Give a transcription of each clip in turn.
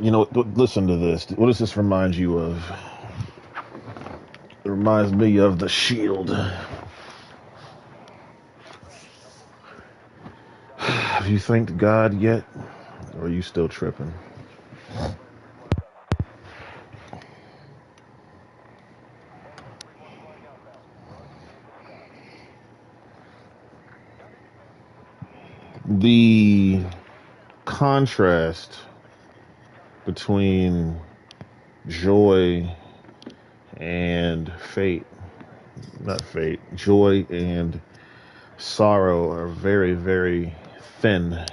You know, listen to this. What does this remind you of? It reminds me of The Shield. Have you thanked God yet? Or are you still tripping? The contrast between joy and fate, not fate, joy and sorrow are very, very thin.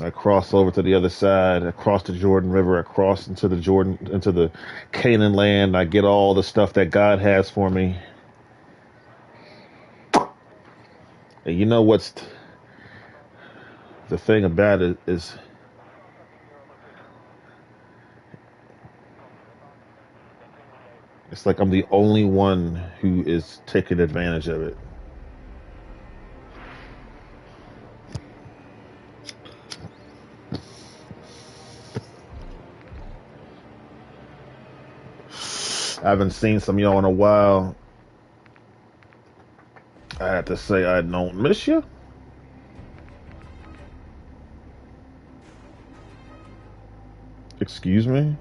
I cross over to the other side, across the Jordan River, across into the Canaan land. I get all the stuff that God has for me. And you know what's the thing about it is it's like I'm the only one who is taking advantage of it. I haven't seen some of y'all in a while. I had to say I don't miss you. Excuse me?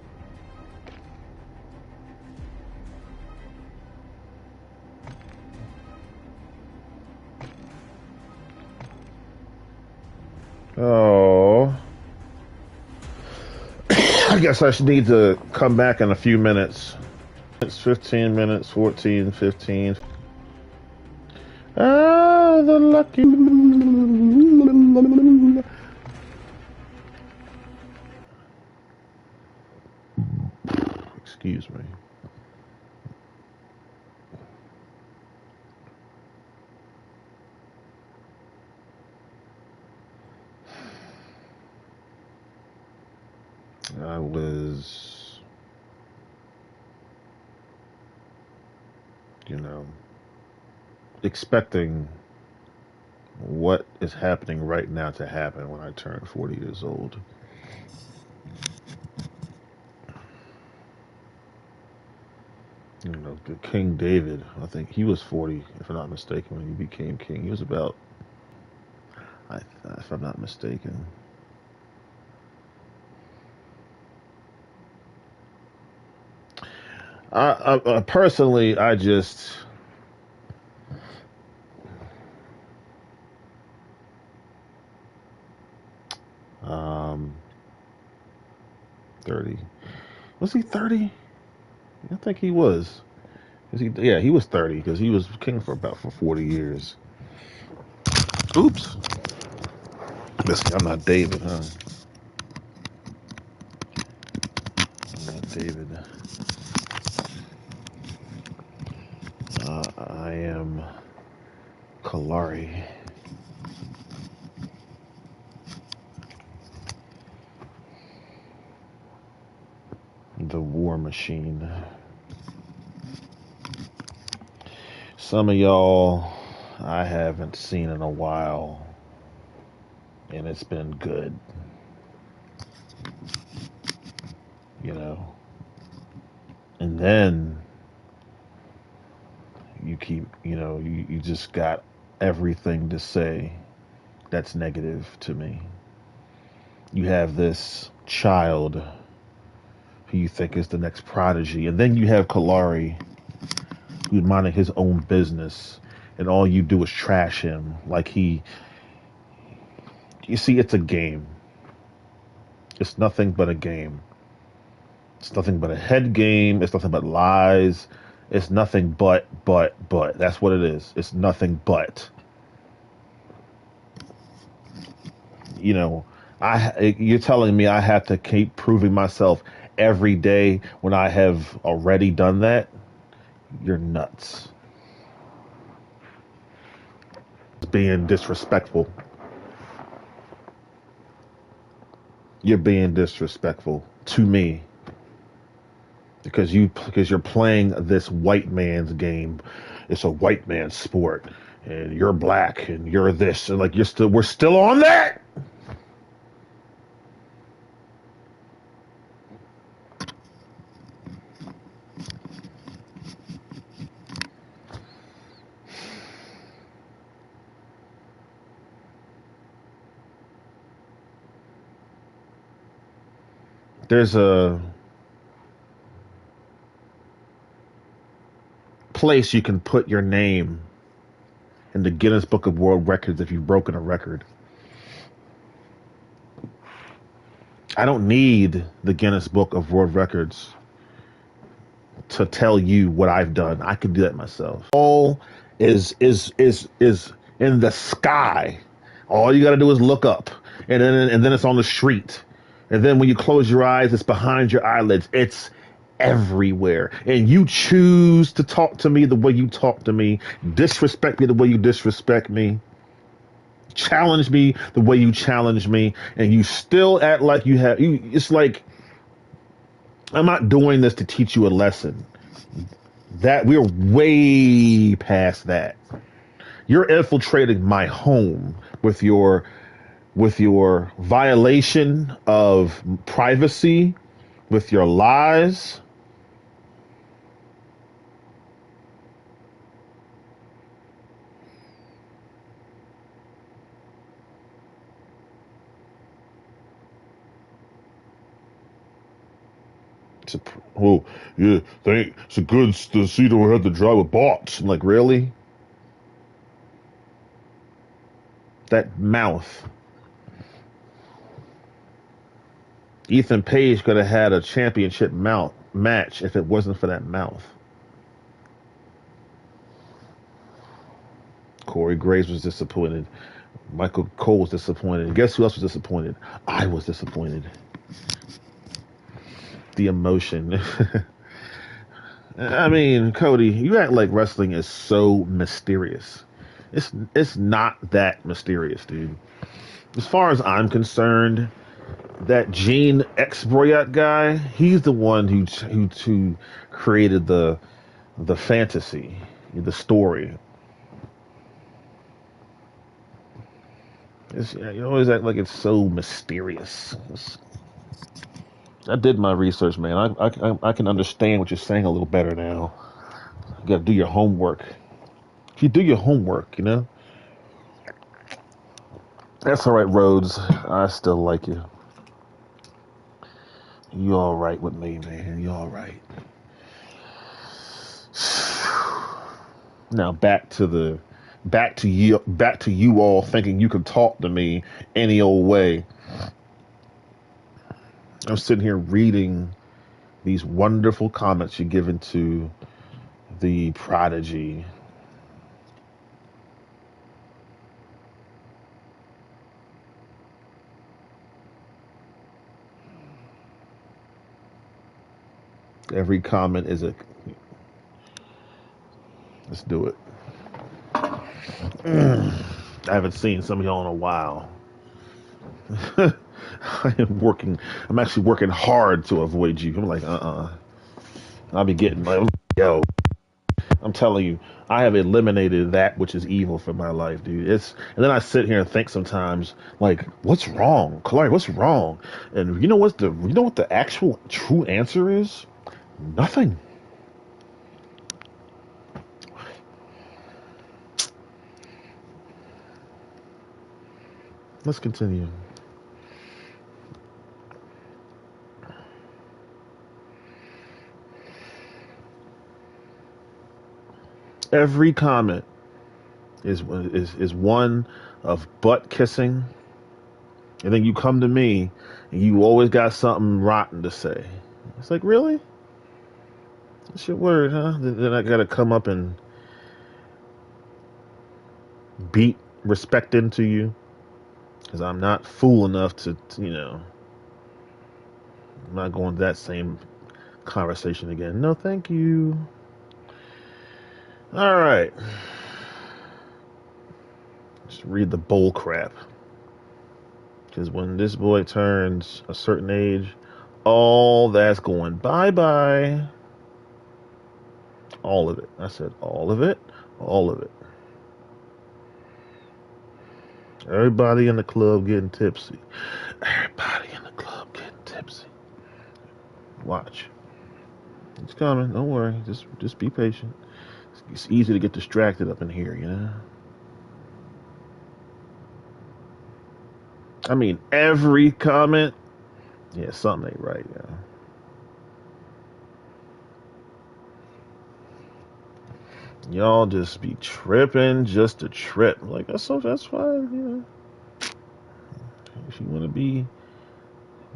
Oh. I guess I should need to come back in a few minutes. It's 15 minutes, 14, 15. Ah, the lucky. Excuse me. I was, expecting what is happening right now to happen when I turn 40 years old. King David, I think he was 40, if I'm not mistaken, when he became king. He was about, if I'm not mistaken. Personally, I just, 30. Was he 30? I think he was. Yeah, he was 30 because he was king for 40 years. Oops. Listen, I'm not David, huh? I'm not David. I am Kalari. The war machine. Some of y'all I haven't seen in a while, and it's been good. You know. And then you keep, you just got everything to say that's negative to me. You have this child who you think is the next prodigy, and then you have Kalari who's minding his own business, and all you do is trash him like he. You see, it's a game. It's nothing but a game. It's nothing but a head game. It's nothing but lies. It's nothing but. That's what it is. It's nothing but. You're telling me I have to keep proving myself every day when I have already done that? You're nuts. It's being disrespectful. You're being disrespectful to me because you're playing this white man's game. It's a white man's sport, and you're black and you're this, and like we're still on that. There's a place you can put your name in the Guinness Book of World Records if you've broken a record. I don't need the Guinness Book of World Records to tell you what I've done. I can do that myself. All is in the sky. All you got to do is look up, and then it's on the street, and then when you close your eyes, it's behind your eyelids. It's everywhere, and you choose to talk to me the way you talk to me, disrespect me the way you disrespect me, challenge me the way you challenge me, and you still act like you have. It's like I'm not doing this to teach you a lesson. That we're way past that. You're infiltrating my home with your violation of privacy, with your lies. It's a, oh yeah, it's a good to see that we had to drive a box. I'm like, really? That mouth. Ethan Page could have had a championship match if it wasn't for that mouth. Corey Graves was disappointed. Michael Cole was disappointed. And guess who else was disappointed? I was disappointed. The emotion. I mean, Cody, you act like wrestling is so mysterious. It's not that mysterious, dude. As far as I'm concerned, that Gene X Broyat guy, he's the one who created the fantasy, the story. You always act like it's so mysterious. I did my research, man. I can understand what you're saying a little better now. You got to do your homework. If you do your homework, you know. That's all right, Rhodes. I still like you. You all right with me, man. You all right. Now back to you all thinking you can talk to me any old way. I'm sitting here reading these wonderful comments you're giving to the prodigy. Every comment is a. Let's do it. I haven't seen some of y'all in a while. I'm actually working hard to avoid you. I'm like, I'll be getting like, yo. I'm telling you, I have eliminated that which is evil from my life, dude. And then I sit here and think sometimes, like, what's wrong, Clark? What's wrong? And you know what the actual true answer is? Nothing. Let's continue. Every comment is one of butt kissing, and then you come to me and you always got something rotten to say. It's like, really? That's your word, huh? Then I gotta come up and beat respect into you because I'm not fool enough to, I'm not going to that same conversation again. No, thank you. All right. Just read the bull crap. Because when this boy turns a certain age, all that's going bye-bye. All of it. I said all of it. All of it. Everybody in the club getting tipsy. Everybody in the club getting tipsy. Watch. It's coming. Don't worry. Just be patient. It's easy to get distracted up in here, you know? I mean, every comment Yeah, something ain't right. Yeah. Y'all just be tripping just to trip. Like that's fine. You know, if you want to be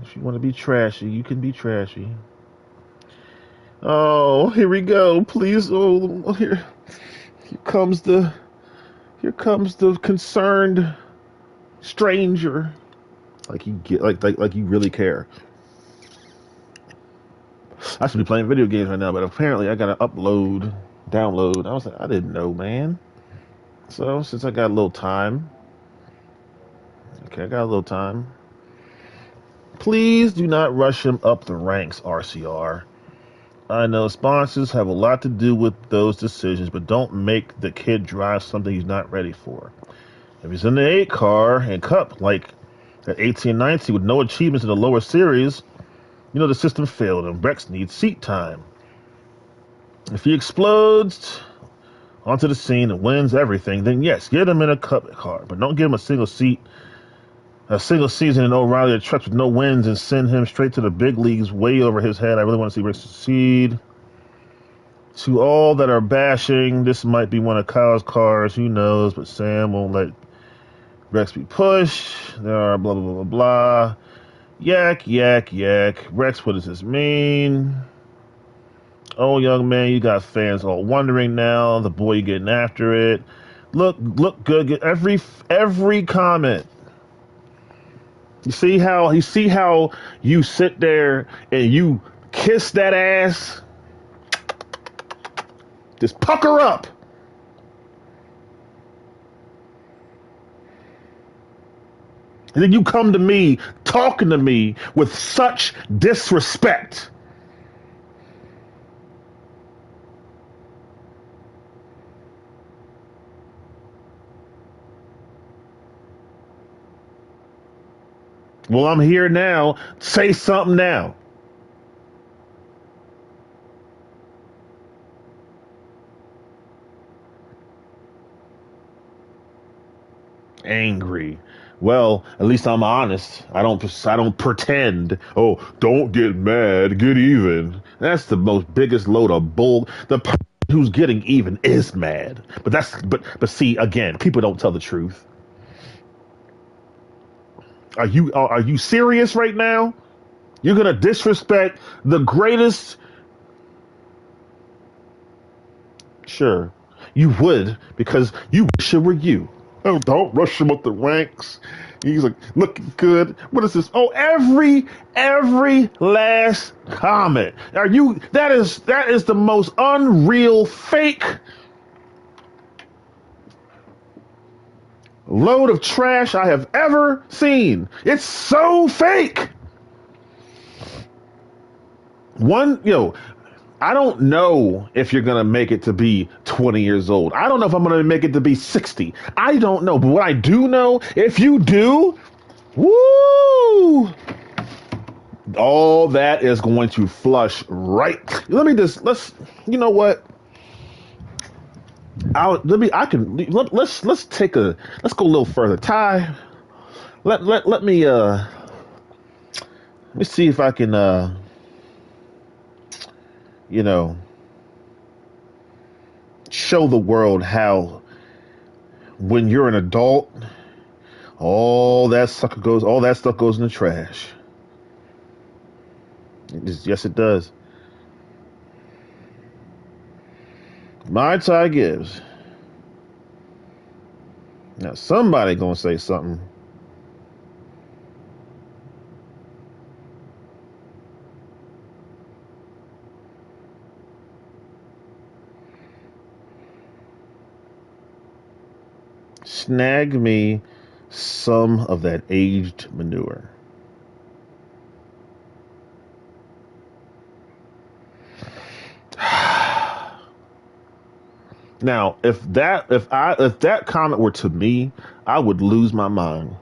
if you want to be trashy, you can be trashy. Oh, here we go. Please, oh, here comes the here comes the concerned stranger. Like you get like you really care. I should be playing video games right now, but apparently I gotta download. I was like, I didn't know, man. So since I got a little time, okay, I got a little time. Please do not rush him up the ranks, RCR. I know sponsors have a lot to do with those decisions, but don't make the kid drive something he's not ready for. If he's in the 8 car and cup like at 18, 19 with no achievements in the lower series, you know the system failed and Rex needs seat time. If he explodes onto the scene and wins everything, then yes, get him in a cup car, but don't give him a single season in O'Reilly or trucks with no wins and send him straight to the big leagues way over his head. I really want to see Rex succeed. To all that are bashing, this might be one of Kyle's cars, who knows, but Sam won't let Rex be pushed. There are blah, blah, blah, blah, blah. Yak, yak, yak. Rex, what does this mean? Oh, young man, you got fans all wondering now. The boy getting after it. Look good. Every comment. You see how you sit there and you kiss that ass? Just pucker up. And then you come to me talking to me with such disrespect. Well, I'm here now. Say something now. Angry. Well, at least I'm honest. I don't pretend. Oh, don't get mad, get even. That's the most biggest load of bull. The person who's getting even is mad. But see again, people don't tell the truth. Are you serious right now? You're gonna disrespect the greatest. Sure, you would because you wish it were you. Oh, don't rush him up the ranks. He's like looking good. What is this? Oh, every last comment. Are you? That is the most unreal fake load of trash I have ever seen. It's so fake. I don't know if you're going to make it to be 20 years old. I don't know if I'm going to make it to be 60. I don't know. But what I do know, if you do, woo, all that is going to flush right. You know what? Let's go a little further. Ty, let me see if I can, you know, show the world how when you're an adult, all that stuff goes in the trash. Yes, it does. My Ty Gibbs. Now somebody gonna say something. Snag me some of that aged manure. Now, if that comment were to me, I would lose my mind.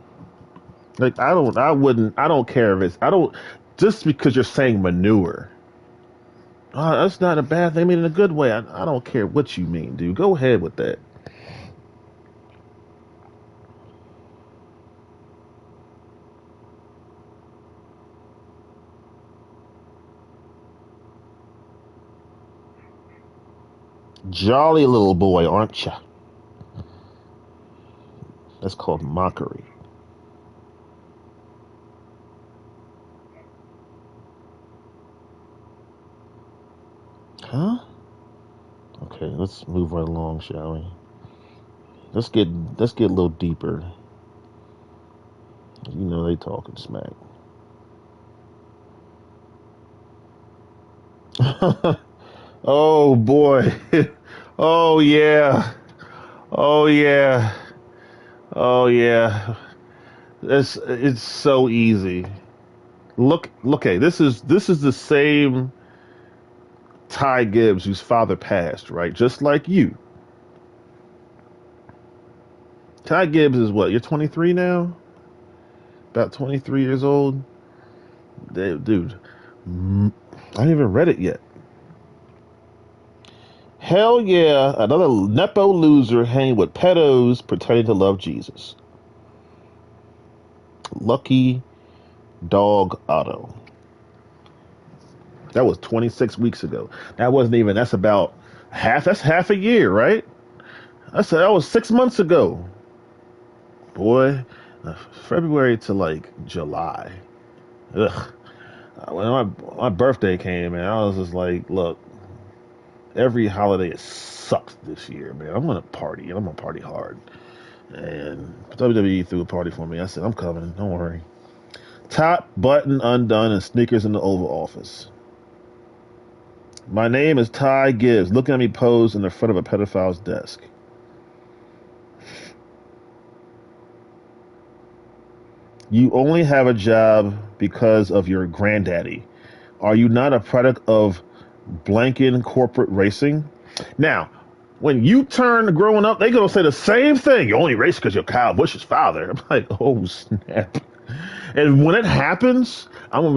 Like I don't care if it's I don't just because you're saying manure. That's not a bad thing. I mean, in a good way. I don't care what you mean, dude. Go ahead with that. Jolly little boy, aren't you? That's called mockery. Huh? Okay, let's move right along, shall we? Let's get a little deeper. You know they talking smack. Oh boy. Oh yeah. Oh yeah. Oh yeah. It's so easy. Look. Hey, this is the same Ty Gibbs whose father passed, right? Just like you. Ty Gibbs is what? You're 23 now? About 23 years old? Dude, I haven't even read it yet. Hell yeah, another Nepo loser hanging with pedos pretending to love Jesus. Lucky Dog Otto. That was 26 weeks ago. That's about that's half a year, right? That was 6 months ago. Boy, February to like July. Ugh. When my birthday came, man, I was just like, look, every holiday sucked this year, man. I'm gonna party and I'm gonna party hard. And WWE threw a party for me. I said, I'm coming. Don't worry. Top button undone and sneakers in the Oval Office. My name is Ty Gibbs. Looking at me posed in the front of a pedophile's desk. You only have a job because of your granddaddy. Are you not a product of blanking corporate racing? Now, when you turn growing up, they gonna say the same thing. You only race because you're Kyle Busch's father. I'm like, oh snap! And when it happens, I'll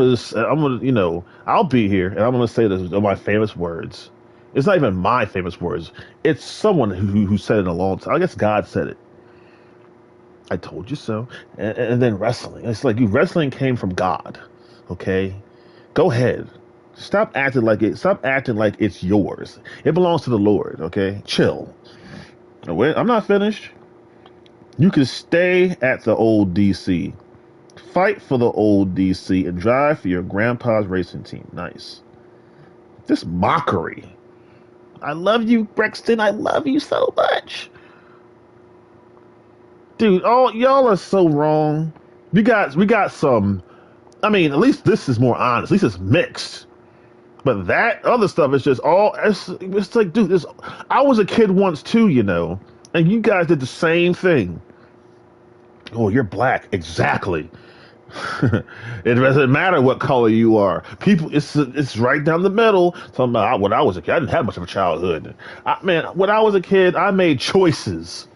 be here and I'm gonna say this my famous words. It's not even my famous words. It's someone who said it a long time. I guess God said it. I told you so. And then wrestling. It's like you wrestling came from God. Okay? Go ahead. Stop acting like it's yours. It belongs to the Lord, okay? Chill. I'm not finished. You can stay at the old DC. Fight for the old DC and drive for your grandpa's racing team. Nice. This mockery. I love you, Brexton. I love you so much. Dude, y'all are so wrong. We got some. I mean, at least this is more honest. At least it's mixed. But that other stuff is just all. It's like, dude, I was a kid once too, and you guys did the same thing. Oh, you're black, exactly. It doesn't matter what color you are. It's right down the middle. Talking about when I was a kid, I didn't have much of a childhood. Man, when I was a kid, I made choices.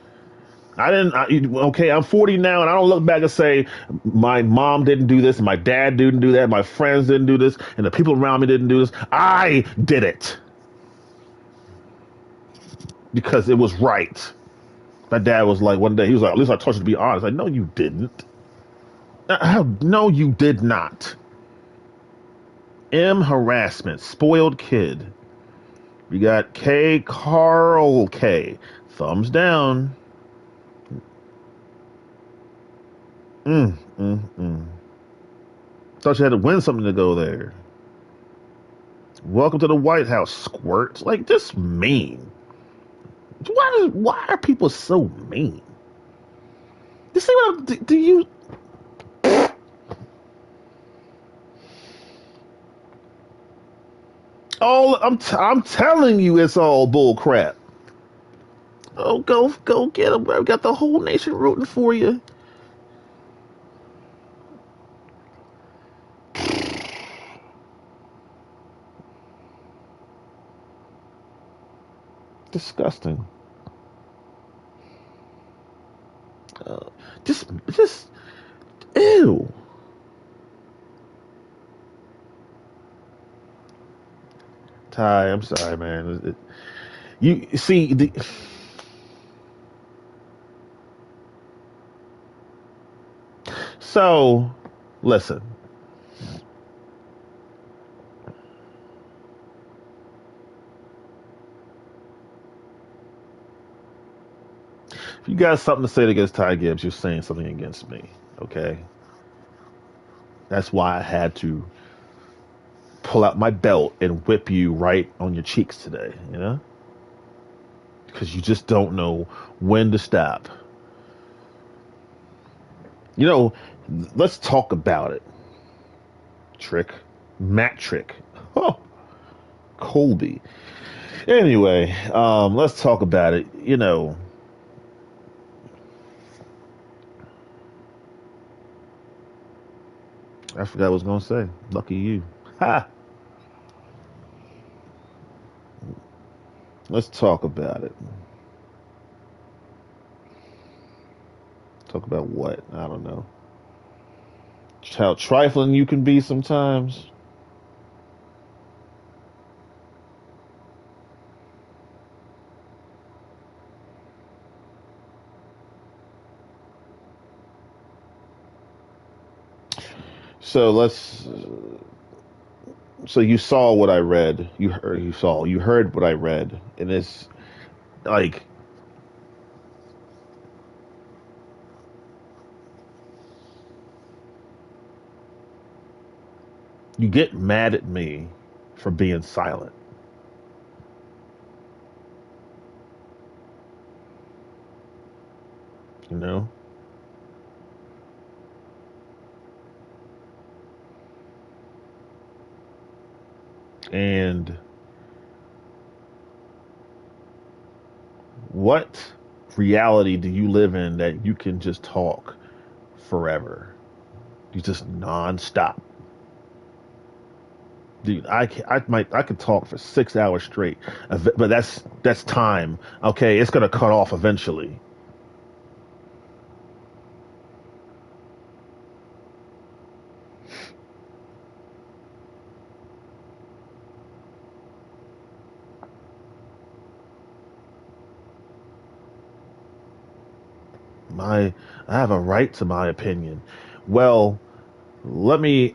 I didn't. Okay, I'm 40 now, and I don't look back and say my mom didn't do this, and my dad didn't do that, my friends didn't do this, and the people around me didn't do this. I did it because it was right. My dad was like, one day he was like, "At least I taught you to be honest." Like, no, you didn't. No, you did not. M harassment, spoiled kid. We got K Carl K. Thumbs down. Mm, mm, mm. Thought you had to win something to go there. Welcome to the White House, squirt. Like this mean. Why are people so mean? You see what do you? I'm telling you, it's all bull crap. Oh, go get them, bro. Got the whole nation rooting for you. Disgusting. Uh, just ew. Ty, I'm sorry, man. You see so listen. got something to say against Ty Gibbs, you're saying something against me. Okay? That's why I had to pull out my belt and whip you right on your cheeks today, you know? Because you just don't know when to stop. You know, let's talk about it. Trick. Matt Trick. Oh, Colby. Anyway, let's talk about it. You know, I forgot what I was going to say. Lucky you. Ha! Let's talk about it. Talk about what? I don't know. How trifling you can be sometimes. So let's. So you saw what I read. You heard. You saw. You heard what I read, and it's like you get mad at me for being silent. You know, and what reality do you live in that you can just talk forever? You just nonstop. Dude, I could talk for 6 hours straight, but that's time. Okay, it's gonna cut off eventually. My I have a right to my opinion. Well, let me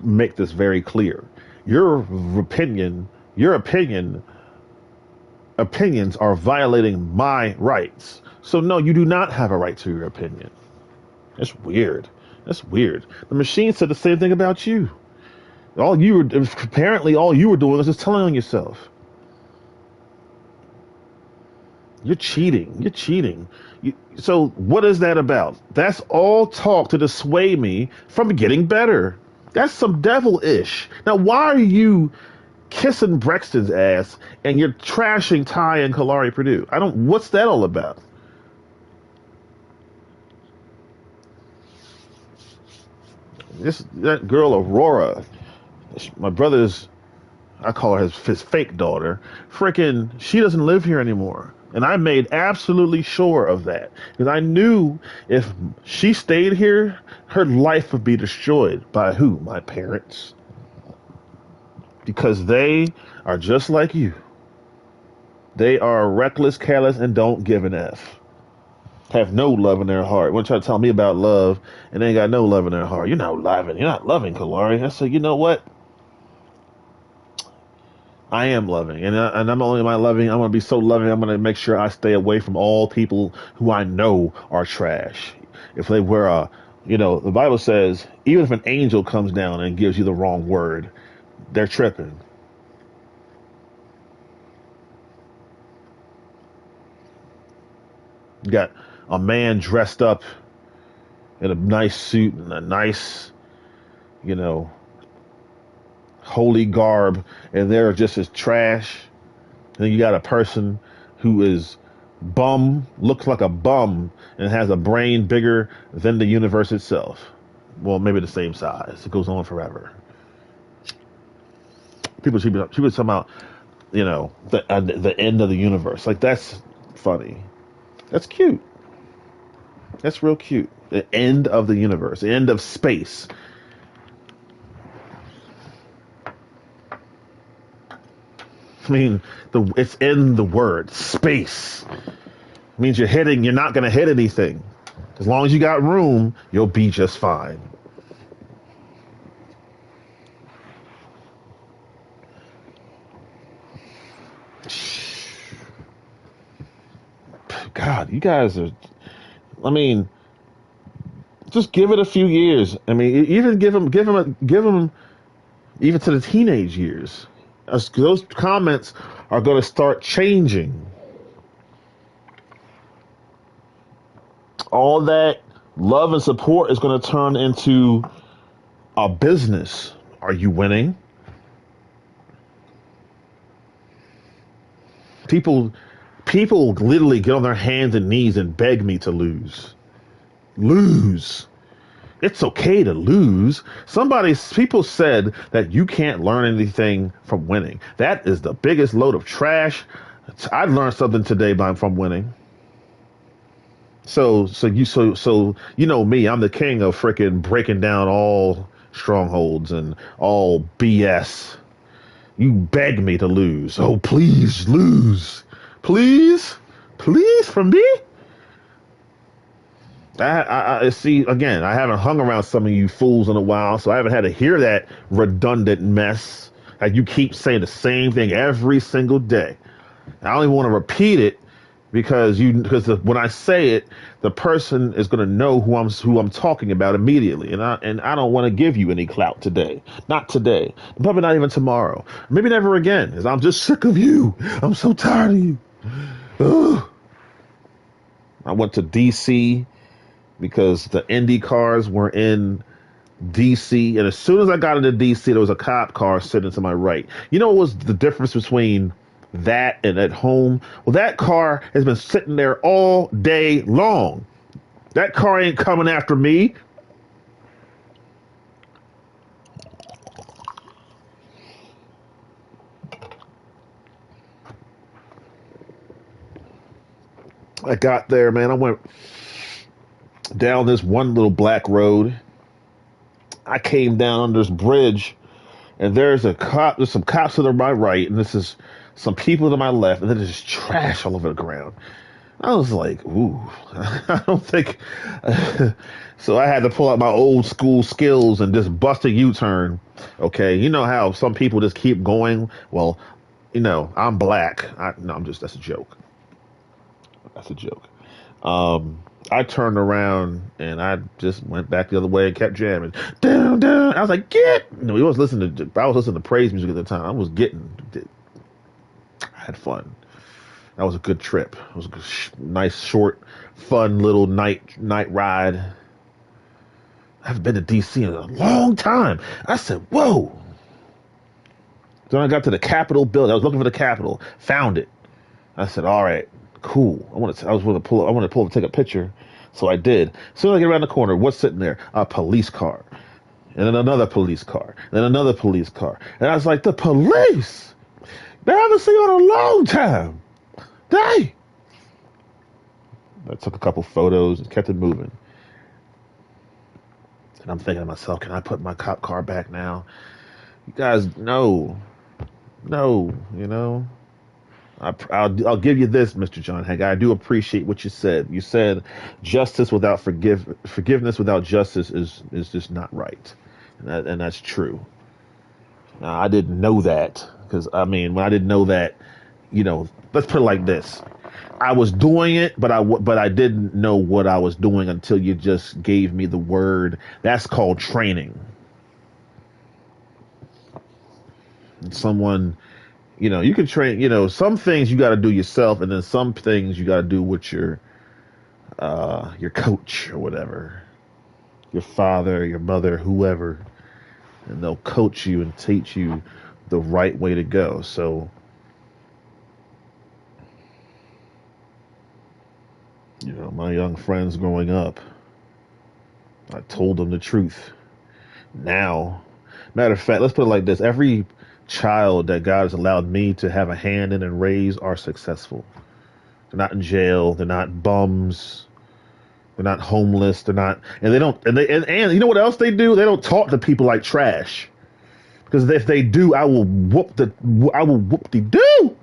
make this very clear. Your opinion, your opinions are violating my rights. So no, you do not have a right to your opinion. That's weird. That's weird. The machine said the same thing about you. All you were doing was just telling on yourself. You're cheating. You're cheating. So what is that about? That's all talk to dissuade me from getting better. That's some devil-ish. Now, why are you kissing Brexton's ass and you're trashing Ty and Kalari Purdue? I don't. What's that all about? That girl Aurora, my brother's. I call her his fake daughter. Frickin', she doesn't live here anymore. And I made absolutely sure of that. Because I knew if she stayed here, her life would be destroyed by who? My parents. Because they are just like you. They are reckless, careless, and don't give an F. Have no love in their heart. Want to try to tell me about love and they ain't got no love in their heart. You're not loving. You're not loving, Kalari. I said, you know what? I am loving, and I'm only my loving. I'm gonna be so loving. I'm gonna make sure I stay away from all people who I know are trash. If they were the Bible says even if an angel comes down and gives you the wrong word, they're tripping. You got a man dressed up in a nice suit and a nice, you know, holy garb, and they're just as trash. And then you got a person who is looks like a bum, and has a brain bigger than the universe itself. Well, maybe the same size. It goes on forever. People talking about, the end of the universe. Like that's funny. That's cute. That's real cute. The end of the universe. The end of space. I mean, it's in the word space. It means you're not going to hit anything. As long as you got room, you'll be just fine. God, you guys are. I mean, just give it a few years. I mean, even give them even to the teenage years. Those comments are going to start changing. All that love and support is going to turn into a business. Are you winning? People, people literally get on their hands and knees and beg me to lose. Lose. It's okay to lose. People said that you can't learn anything from winning. That is the biggest load of trash. I learned something today from winning. So you know me, I'm the king of freaking breaking down all strongholds and all BS. You beg me to lose. Oh, please lose. Please? Please from me? I see again. I haven't hung around some of you fools in a while, so I haven't had to hear that redundant mess. Like you keep saying the same thing every single day. I don't even want to repeat it because when I say it, the person is going to know who I'm talking about immediately, and I don't want to give you any clout today. Not today. Probably not even tomorrow. Maybe never again. Because I'm just sick of you. I'm so tired of you. Ugh. I went to DC because the Indy cars were in DC, and as soon as I got into DC, there was a cop car sitting to my right. You know what was the difference between that and at home? Well, that car has been sitting there all day long. That car ain't coming after me. I got there, man. I went down this one little black road. I came down under this bridge, and there's a cop. There's some cops to my right, and this is some people to my left, and then there's just trash all over the ground. I was like, ooh, I don't think. So I had to pull out my old school skills and just bust a U-turn. Okay, you know how some people just keep going. Well, I'm black. No, that's a joke. That's a joke. I turned around and I just went back the other way and kept jamming. Down, down. I was like, get. No, I was listening to praise music at the time. I had fun. That was a good trip. It was a good, nice, short, fun little night ride. I haven't been to DC in a long time. I said, whoa. Then I got to the Capitol building. I was looking for the Capitol. Found it. I said, all right, cool. I wanted to pull up and take a picture. So I did. As soon as I get around the corner, what's sitting there? A police car. And then another police car. And then another police car. And I was like, the police? They haven't seen you in a long time. Hey! I took a couple photos and kept it moving. And I'm thinking to myself, can I put my cop car back now? You guys, no. I'll give you this, Mr. John Hank. I do appreciate what you said. You said justice without forgiveness without justice is just not right, and that's true. Now, I didn't know that because when I didn't know that, let's put it like this: I was doing it, but I didn't know what I was doing until you just gave me the word. That's called training. Someone. You can train, some things you got to do yourself, and then some things you got to do with your coach or whatever, your father, your mother, whoever, and they'll coach you and teach you the right way to go. So, my young friends growing up, I told them the truth. Now, matter of fact, let's put it like this: every child that God has allowed me to have a hand in and raise are successful. They're not in jail. They're not bums. They're not homeless. They're not, and they don't, and you know what else they do? They don't talk to people like trash. Because if they do, I will whoop the do.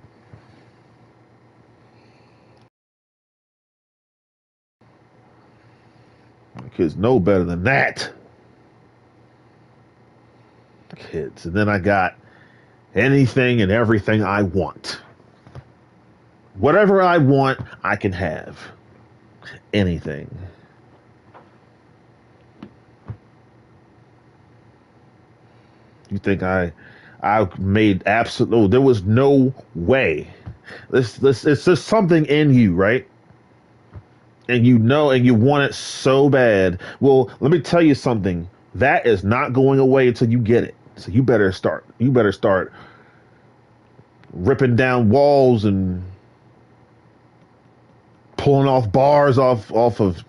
Kids know better than that. And then I got anything and everything I want. Whatever I want, I can have. Anything. You think I made absolute? There was no way. This it's just something in you, right? And you know, and you want it so bad. Well, let me tell you something. That is not going away until you get it. So you better start. You better start ripping down walls and pulling off bars off of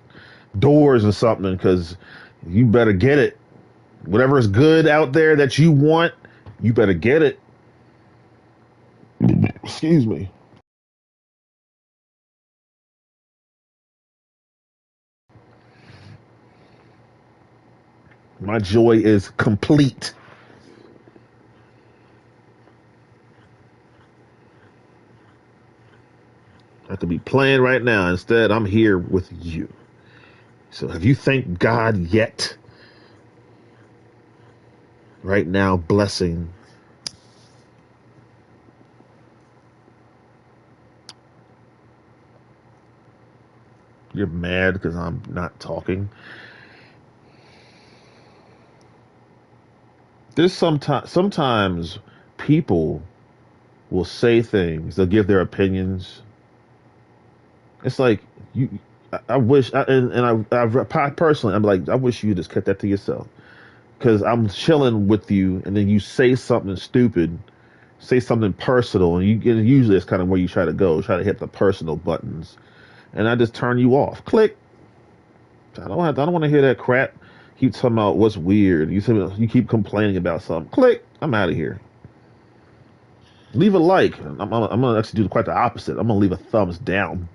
doors or something, because you better get it. Whatever is good out there that you want, you better get it. Excuse me. My joy is complete. I could be playing right now. Instead, I'm here with you. So have you thanked God yet? Right now, blessing. You're mad because I'm not talking. There's sometimes people will say things. They'll give their opinions. It's like you. I wish, I personally, I'm like, I wish you just kept that to yourself. Because I'm chilling with you, and then you say something stupid, say something personal, and you get usually it's kind of where you try to go, try to hit the personal buttons, and I just turn you off. Click. I don't want to hear that crap. Keep talking about what's weird. You keep complaining about something. Click. I'm out of here. Leave a like. I'm gonna actually do quite the opposite. I'm gonna leave a thumbs down.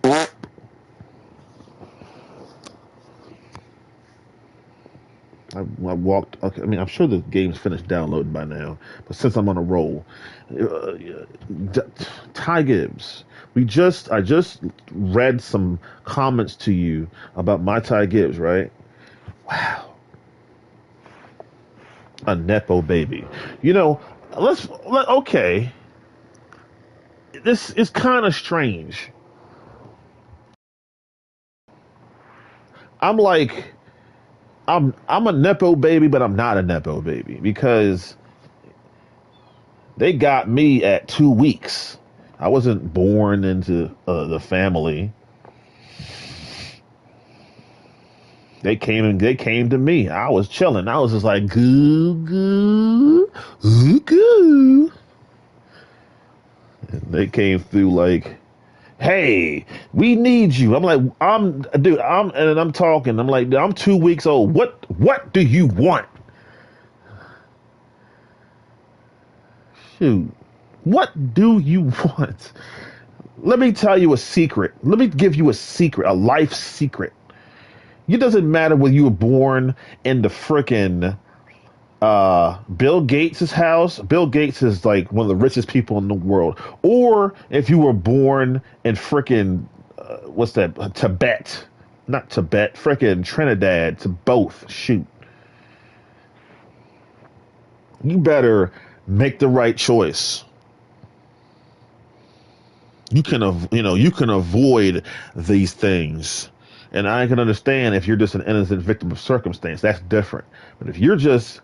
I walked. Okay, I mean, I'm sure the game's finished downloading by now, but since I'm on a roll, uh, Ty Gibbs, I just read some comments to you about my Ty Gibbs, right? Wow, a nepo baby. You know, okay. This is kind of strange. I'm like, I'm a nepo baby, but I'm not a nepo baby because they got me at 2 weeks. I wasn't born into the family. They came to me. I was chilling. I was just like goo goo goo goo. And they came through like, hey, we need you. I'm like, I'm talking. I'm like, I'm 2 weeks old. What do you want? Shoot. What do you want? Let me tell you a secret. Let me give you a secret, a life secret. It doesn't matter whether you were born in the frickin' Bill Gates' house. Bill Gates is like one of the richest people in the world. Or if you were born in frickin' what's that? Tibet. Not Tibet, frickin' Trinidad. To both. Shoot. You better make the right choice. You can avoid these things. And I can understand if you're just an innocent victim of circumstance. That's different. But if you're just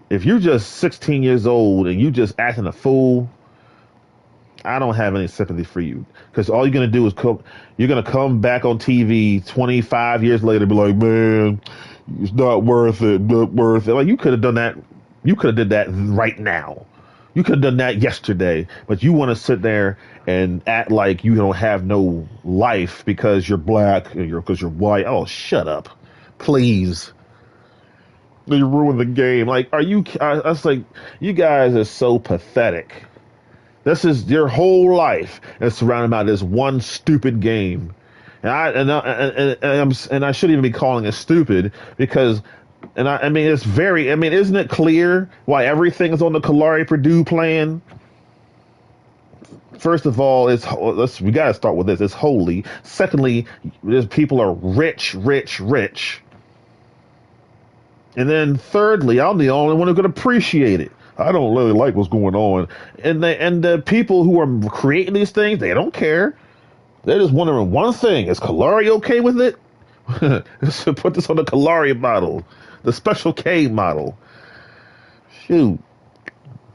16 years old and you just acting a fool, I don't have any sympathy for you because all you're gonna do is you're gonna come back on TV 25 years later, and be like, man, it's not worth it, not worth it. Like you could have done that. You could have did that right now. You could have done that yesterday, but you want to sit there and act like you don't have no life because you're black or because you're white. Oh, shut up, please. You ruined the game. Like, are you? I was like, you guys are so pathetic. This is your whole life is surrounded by this one stupid game, and I shouldn't even be calling it stupid because, I mean it's very. I mean, isn't it clear why everything is on the Kalari Purdue plan? First of all, we got to start with this. It's holy. Secondly, there's people are rich, rich, rich. And then thirdly, I'm the only one who could appreciate it. I don't really like what's going on. And the people who are creating these things, they don't care. They're just wondering one thing: is Kalari okay with it? Put this on the Kalari model, the Special K model. Shoot.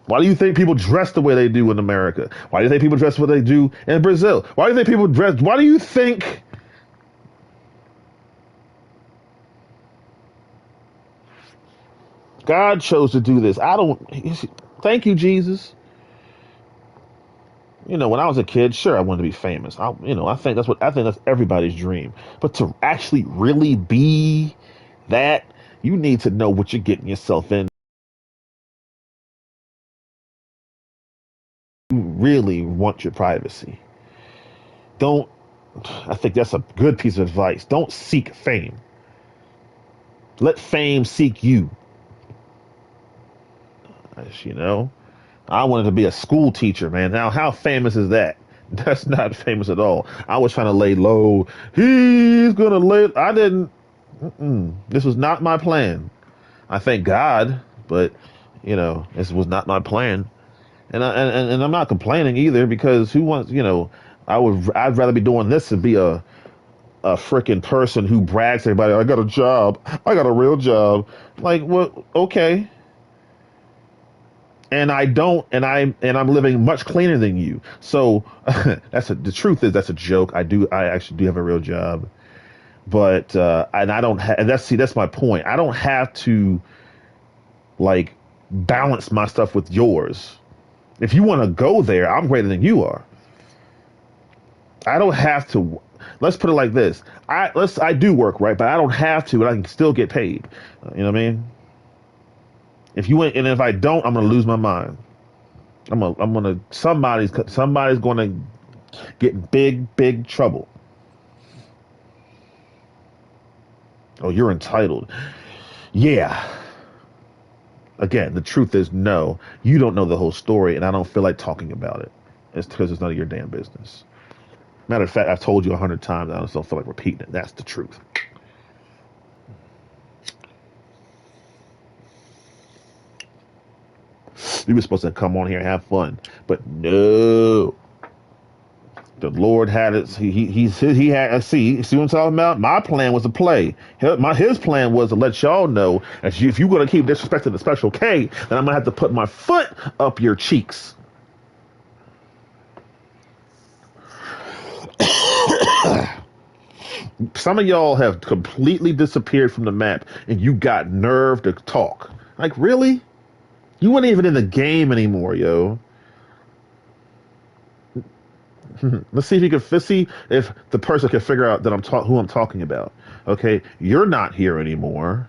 Why do you think people dress the way they do in America? Why do you think people dress what they do in Brazil? Why do you think people dress? Why do you think God chose to do this? I don't. Thank you, Jesus. When I was a kid, sure, I wanted to be famous. I think that's everybody's dream. But to actually really be that, you need to know what you're getting yourself in. You really want your privacy. Don't. I think that's a good piece of advice. Don't seek fame. Let fame seek you. You know, I wanted to be a school teacher, man. Now, how famous is that? That's not famous at all. I was trying to lay low. He's gonna lay. I didn't. This was not my plan. I thank God, but this was not my plan. And I'm not complaining either because who wants? I'd rather be doing this than be a freaking person who brags to everybody. I got a job. I got a real job. Like, what? Okay. And I don't, and I'm living much cleaner than you. So the truth is that's a joke. I actually do have a real job, but and I don't and that's my point. I don't have to like balance my stuff with yours. If you want to go there, I'm greater than you are. I don't have to. Let's put it like this. I do work, right, but I don't have to, and I can still get paid. You know what I mean? If you went, and if I don't, I'm gonna lose my mind. I'm gonna somebody's gonna get in big trouble. Oh, you're entitled. Yeah. Again, the truth is no. You don't know the whole story, and I don't feel like talking about it. It's because it's none of your damn business. Matter of fact, I've told you 100 times. I just don't feel like repeating it. That's the truth. We were supposed to come on here and have fun, but no. The Lord had it. He had. See what I'm talking about? My plan was to play. His plan was to let y'all know that if you're gonna keep disrespecting the Special K, then I'm gonna have to put my foot up your cheeks. Some of y'all have completely disappeared from the map, and you got nerve to talk. Like, really? You weren't even in the game anymore, yo. Let's see if you can see if the person can figure out that who I'm talking about. Okay, you're not here anymore.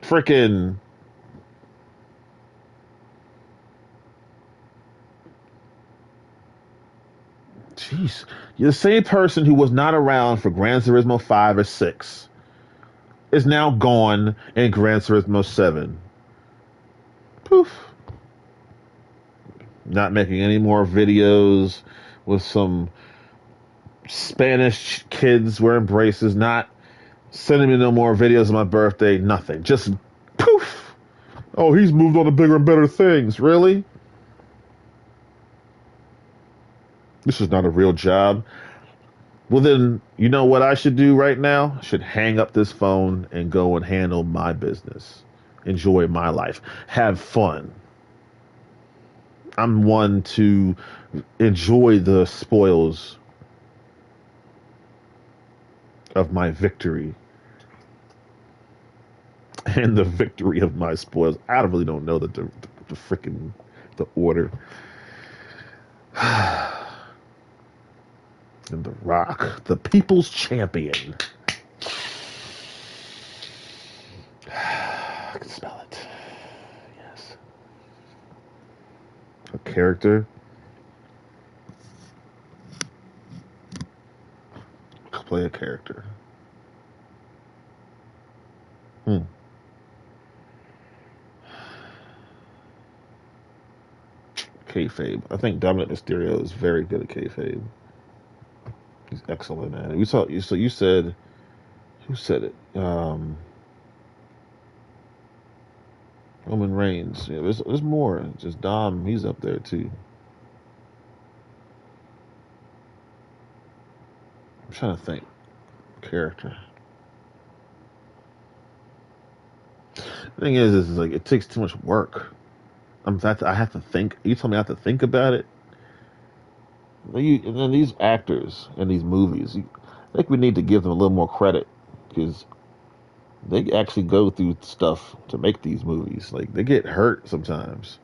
Freaking. Jeez, you're the same person who was not around for Gran Turismo 5 or 6 is now gone in Gran Turismo 7. Poof. Not making any more videos with some Spanish kids wearing braces, not sending me no more videos of my birthday, nothing. Just poof. Oh, he's moved on to bigger and better things. Really? This is not a real job. Well, then, you know what I should do right now? I should hang up this phone and go and handle my business. Enjoy my life. Have fun. I'm one to enjoy the spoils of my victory and the victory of my spoils. I really don't know the freaking the order. And The Rock, the people's champion. I can smell it. Yes. A character. Play a character. Hmm. Kayfabe. I think Dominic Mysterio is very good at kayfabe. He's excellent, man. We saw. So you said, who said it? Roman Reigns. Yeah, there's more. Just Dom. He's up there too. trying to think. Character. The thing is like it takes too much work. I have to think. You tell me I have to think about it. And then these actors in these movies, I think we need to give them a little more credit because they actually go through stuff to make these movies. Like they get hurt sometimes,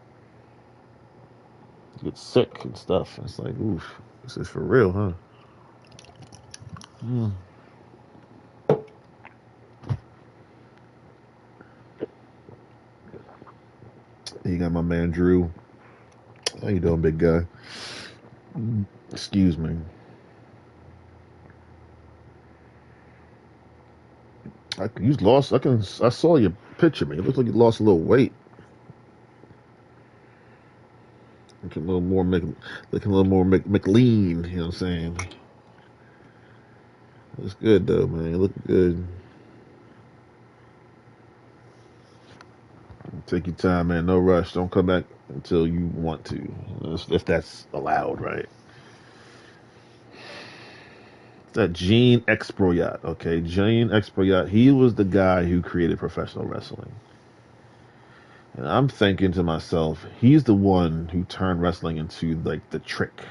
they get sick and stuff. It's like, oof, this is for real, huh? Mm. You got my man Drew. How you doing, big guy? Excuse me. You lost. I saw your picture, man. It looks like you lost a little weight. Looking a little more, looking a little more McLean. You know what I'm saying? Looks good though, man. You look good. Take your time, man. No rush. Don't come back until you want to, if that's allowed, right? That Gene Exproyat, okay? Gene Exproyat, he was the guy who created professional wrestling. And I'm thinking to myself, he's the one who turned wrestling into like the trick.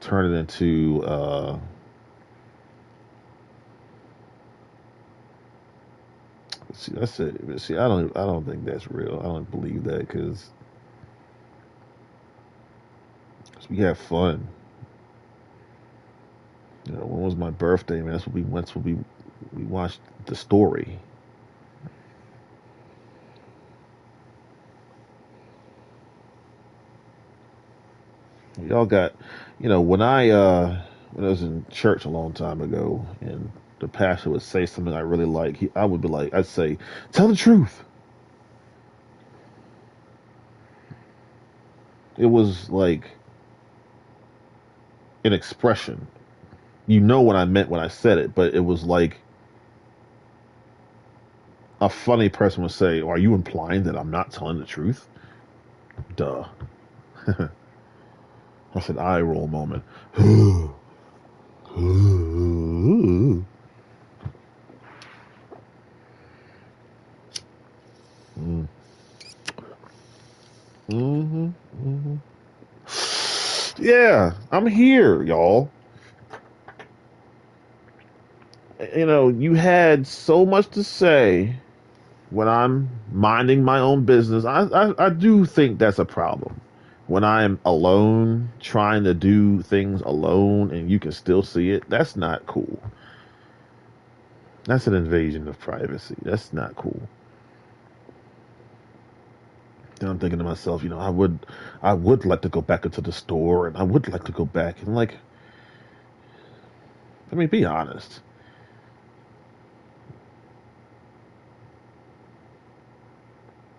Turn it into see that's it. See, I don't think that's real. I don't believe that because we have fun. You know, when was my birthday, man? That's what we went. That's what we watched the story. Y'all got, when I was in church a long time ago, and the pastor would say something I really like, I would be like, I'd say, "Tell the truth." It was like an expression. You know what I meant when I said it, but it was like a funny person would say, "Are you implying that I'm not telling the truth?" Duh. That's an eye roll moment. Mm. Hmm. Hmm. Yeah, I'm here, y'all. You had so much to say when I'm minding my own business. I do think that's a problem. When I'm alone, trying to do things alone, and you can still see it, that's not cool. That's an invasion of privacy. That's not cool. And I'm thinking to myself, I would like to go back into the store, and I would like to go back and like, I mean, be honest.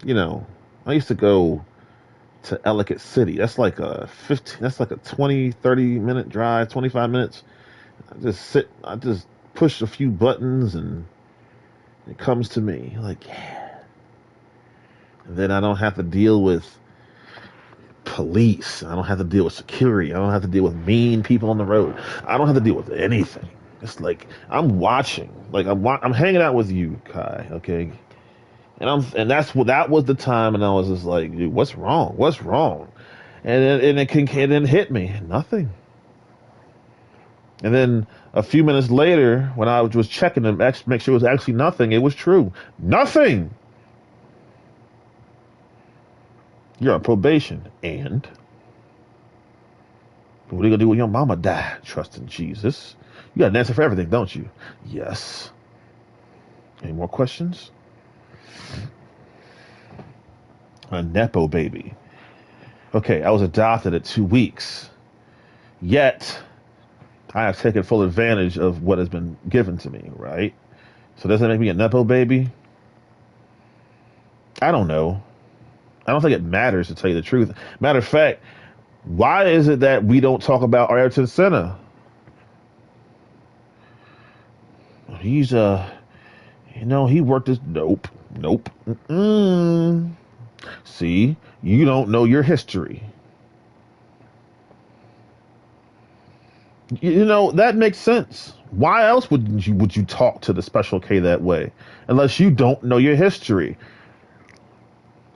You know, I used to go to Ellicott City. That's like a 20, 30 minute drive, 25 minutes. I just push a few buttons and it comes to me. Like, yeah. And then I don't have to deal with police. I don't have to deal with security. I don't have to deal with mean people on the road. I don't have to deal with anything. It's like I'm watching. Like I'm hanging out with you, Kai, okay? And that was the time and I was just like, dude, what's wrong? What's wrong? And it hit me. Nothing. And then a few minutes later, when I was checking to make sure it was actually nothing, it was true. Nothing. You're on probation. And what are you gonna do when your mama die? Trust in Jesus. You got an answer for everything, don't you? Yes. Any more questions? A nepo baby. Okay, I was adopted at 2 weeks. Yet I have taken full advantage of what has been given to me, right? So does that make me a nepo baby? I don't know. I don't think it matters to tell you the truth. Matter of fact, why is it that we don't talk about Ayrton Senna? He's he worked his nope, nope. Mm-mm. See, you don't know your history. You know, that makes sense. Why else would you talk to the Special K that way, unless you don't know your history?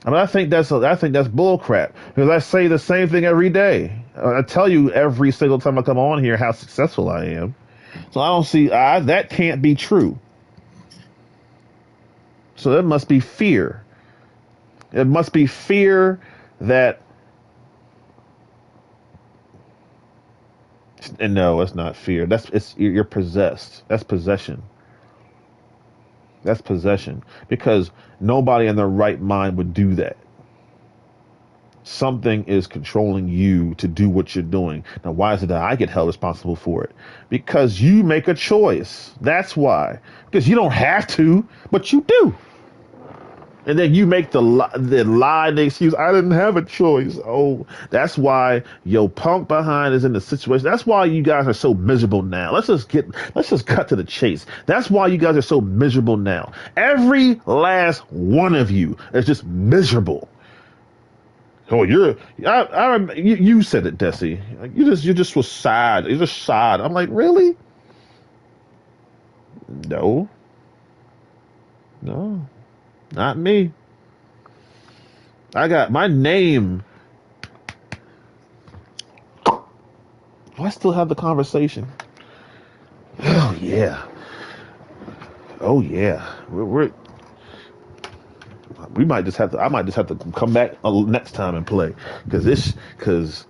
I mean, I think that's bullcrap because I say the same thing every day. I tell you every single time I come on here how successful I am. So I don't see that can't be true. So there must be fear. It must be fear that. And no, it's not fear. You're possessed. That's possession. That's possession because nobody in their right mind would do that. Something is controlling you to do what you're doing. Now, why is it that I get held responsible for it? Because you make a choice. That's why. Because you don't have to, but you do. And then you make the excuse. I didn't have a choice. Oh, that's why your punk behind is in the situation. That's why you guys are so miserable now. Let's just cut to the chase. That's why you guys are so miserable now. Every last one of you is just miserable. Oh, you said it, Desi. You just was sad. You're just sad. I'm like, really? No, no, not me. I got my name. Do I still have the conversation? Oh yeah. Oh yeah. We might just have to. I might just have to come back next time and play because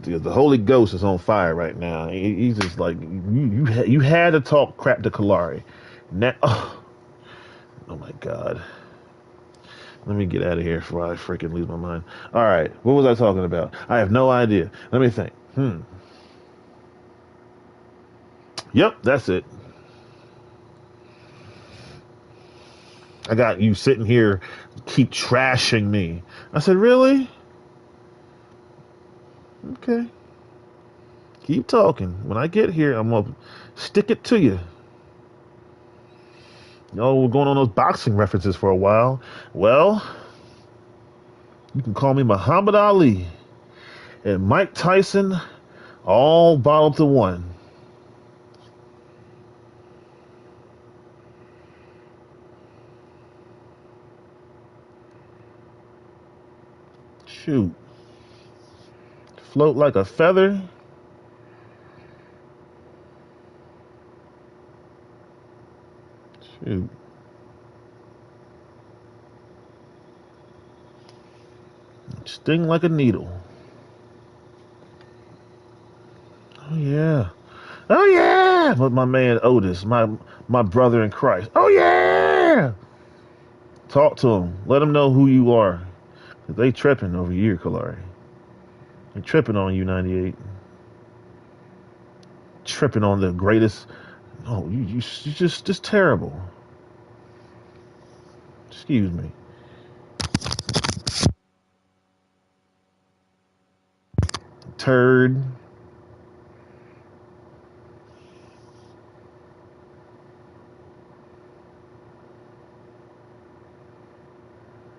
the Holy Ghost is on fire right now. He's just like you had to talk crap to Kalari. Now, oh my God. Let me get out of here before I freaking lose my mind. All right, what was I talking about? I have no idea. Let me think. Yep, that's it. I got you sitting here, keep trashing me. I said, really? Okay. Keep talking. When I get here, I'm gonna stick it to you. We're going on those boxing references for a while. Well, you can call me Muhammad Ali and Mike Tyson, all bottled to one. Shoot. Float like a feather. Shoot. Sting like a needle. Oh yeah. Oh yeah. But my man Otis, my brother in Christ. Oh yeah. Talk to him. Let him know who you are. They tripping over you, Kalari. They tripping on you, 98. Tripping on the greatest. Oh, you just terrible. Excuse me. Turd.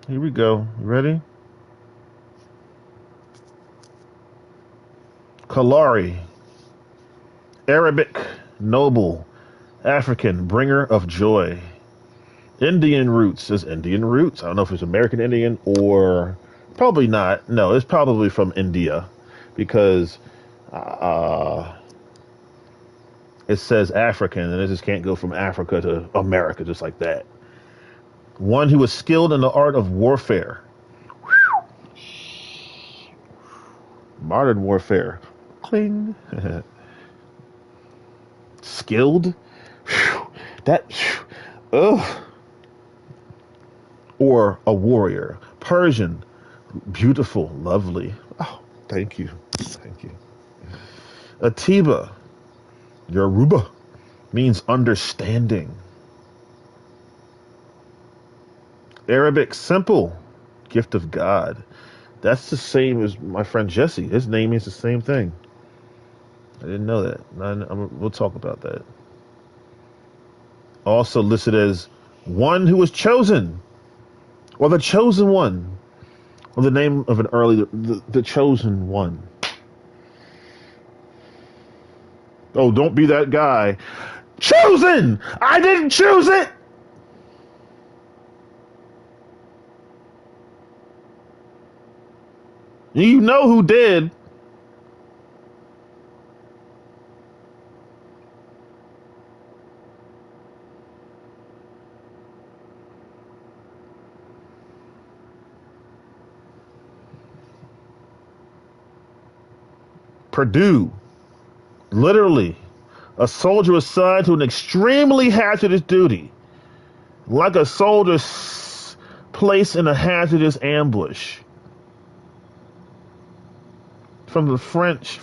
Here we go. You ready? Kalari. Arabic, noble, African, bringer of joy. Indian roots. Is Indian roots? I don't know if it's American Indian or probably not. No, it's probably from India because uh, it says African and it just can't go from Africa to America just like that. One who was skilled in the art of warfare. Modern warfare. Cling. Skilled? That. Ugh. Or a warrior. Persian. Beautiful, lovely. Oh, thank you. Thank you. Atiba. Yoruba means understanding. Arabic, simple. Gift of God. That's the same as my friend Jesse. His name is the same thing. I didn't know that. We'll talk about that. Also listed as one who was chosen, or the chosen one, or the name of an early, the chosen one. Oh, don't be that guy. Chosen! I didn't choose it! You know who did. Purdue. Literally. A soldier assigned to an extremely hazardous duty. Like a soldier placed in a hazardous ambush. From French,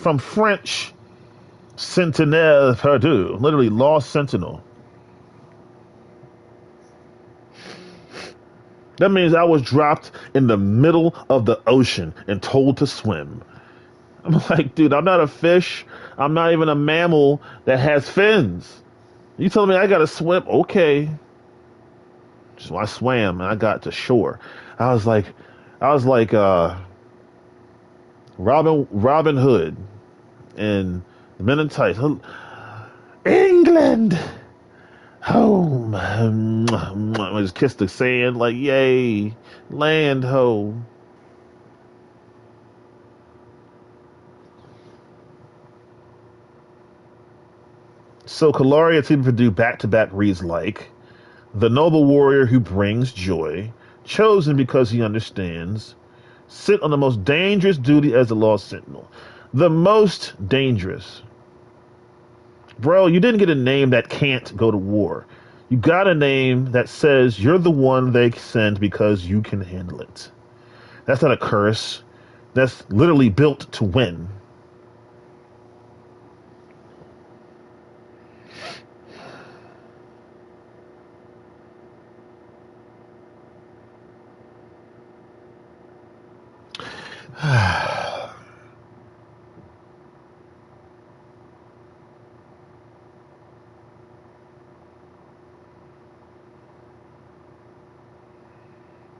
sentinelle perdu, literally lost sentinel. That means I was dropped in the middle of the ocean and told to swim. I'm like, dude, I'm not a fish. I'm not even a mammal that has fins. You telling me I gotta swim? Okay. So I swam and I got to shore. I was like, I was like Robin Hood and the Men in Tights. England, home. I just kissed the sand like, yay, land ho. So Kalaria Team Purdue back to back reads like the noble warrior who brings joy, chosen because he understands, sit on the most dangerous duty as the Lost Sentinel. The most dangerous. Bro, you didn't get a name that can't go to war. You got a name that says you're the one they send because you can handle it. That's not a curse. That's literally built to win.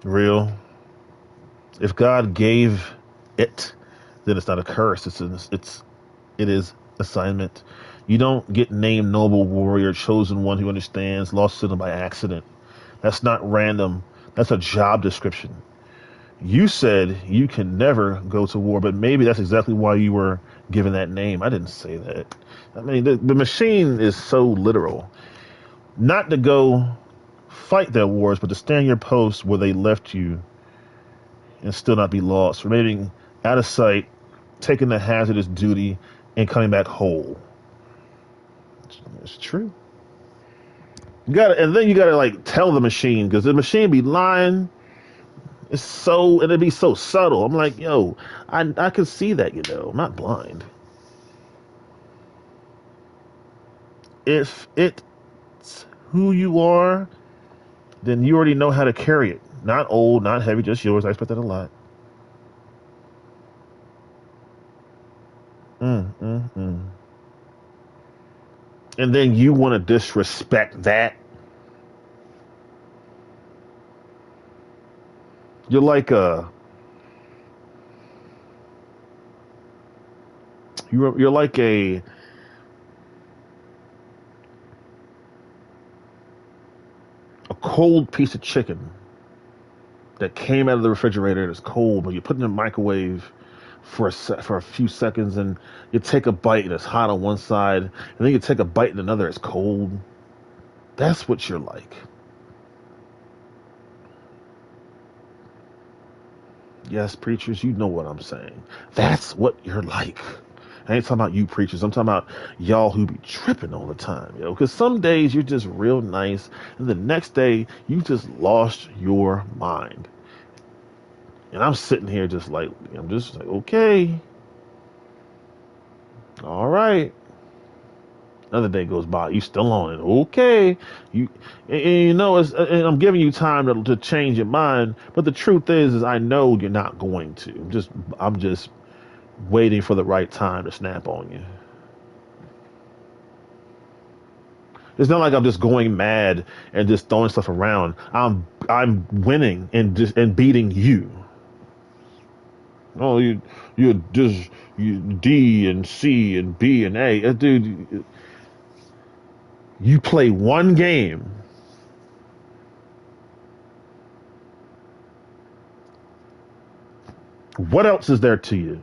Real. If God gave it, then it's not a curse. It is assignment. You don't get named noble warrior, chosen one who understands, lost signal by accident. That's not random. That's a job description. You said you can never go to war, but maybe that's exactly why you were given that name. I didn't say that. I mean, the machine is so literal. Not to go fight their wars, but to stand your post where they left you and still not be lost, remaining out of sight, taking the hazardous duty, and coming back whole. It's true. You gotta, and then you gotta like tell the machine because the machine be lying. It's so, and it'd be so subtle. I'm like, yo, I can see that, I'm not blind. If it's who you are, then you already know how to carry it. Not old, not heavy, just yours. I expect that a lot. Mm, mm, mm. And then you want to disrespect that. You're like you're like a cold piece of chicken that came out of the refrigerator and it's cold, but you put it in the microwave for a few seconds, and you take a bite and it's hot on one side, and then you take a bite and another, it's cold. That's what you're like. Yes, preachers, you know what I'm saying. That's what you're like. I ain't talking about you preachers. I'm talking about y'all who be tripping all the time, Because some days you're just real nice, and the next day you just lost your mind. And I'm sitting here just like, I'm just like, okay, all right. Another day goes by, you still on it, okay. And I'm giving you time to change your mind. But the truth is I know you're not going to. I'm just waiting for the right time to snap on you. It's not like I'm just going mad and just throwing stuff around. I'm winning and beating you. Oh, you just you D and C and B and A, dude. You play one game. What else is there to you?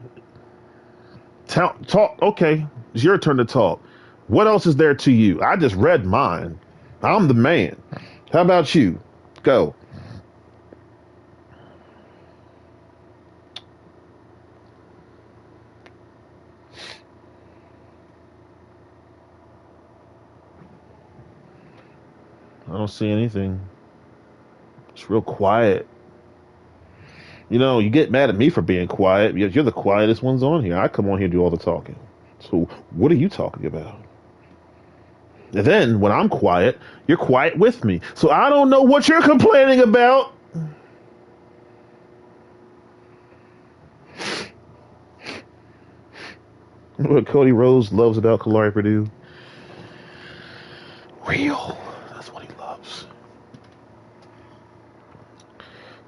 Talk. Okay, it's your turn to talk. What else is there to you? I just read mine. I'm the man. How about you? Go. I don't see anything. It's real quiet. You know, you get mad at me for being quiet. You're the quietest ones on here. I come on here and do all the talking. So what are you talking about? And then when I'm quiet, you're quiet with me. So I don't know what you're complaining about. What Cody Rose loves about Kalari Purdue? Real. That's what he loves.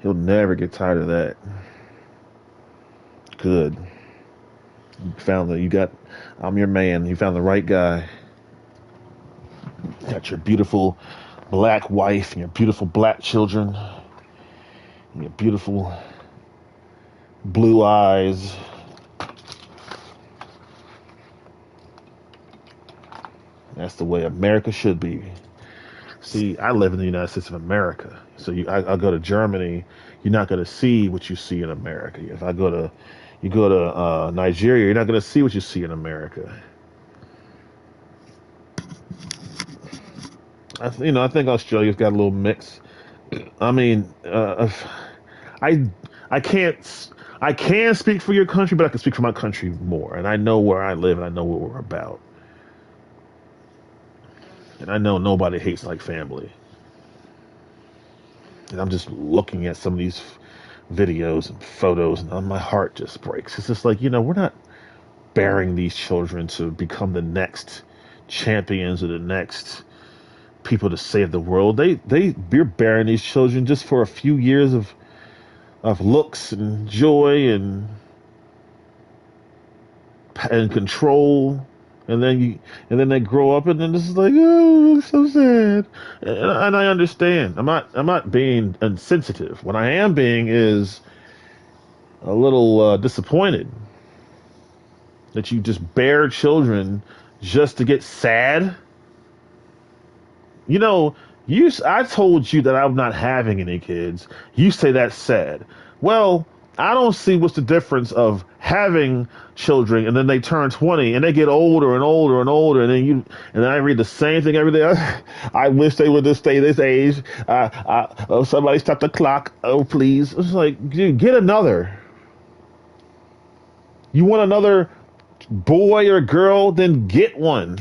He'll never get tired of that. Good. You found that you got. I'm your man. You found the right guy. You got your beautiful black wife and your beautiful black children. And your beautiful blue eyes. That's the way America should be. See, I live in the United States of America. So I go to Germany, you're not going to see what you see in America. If you go to Nigeria, you're not going to see what you see in America. I think Australia's got a little mix. I mean, I I can't I can speak for your country, but I can speak for my country more, and I know where I live, and I know what we're about, and I know nobody hates like family. And I'm just looking at some of these videos and photos, and my heart just breaks. It's just like we're not bearing these children to become the next champions or the next people to save the world. We're bearing these children just for a few years of looks and joy and control, and then they grow up, and then this is like, oh, so sad. And I understand. I'm not being insensitive. What I am being is a little disappointed that you just bear children just to get sad. You know, I told you that I'm not having any kids. You say that's sad. Well, I don't see what's the difference of having children and then they turn 20 and they get older and older and older, and then I read the same thing every day. I wish they would just stay this age. Oh, somebody stop the clock. Oh, please. It's like, dude, get another. You want another boy or girl? Then get one.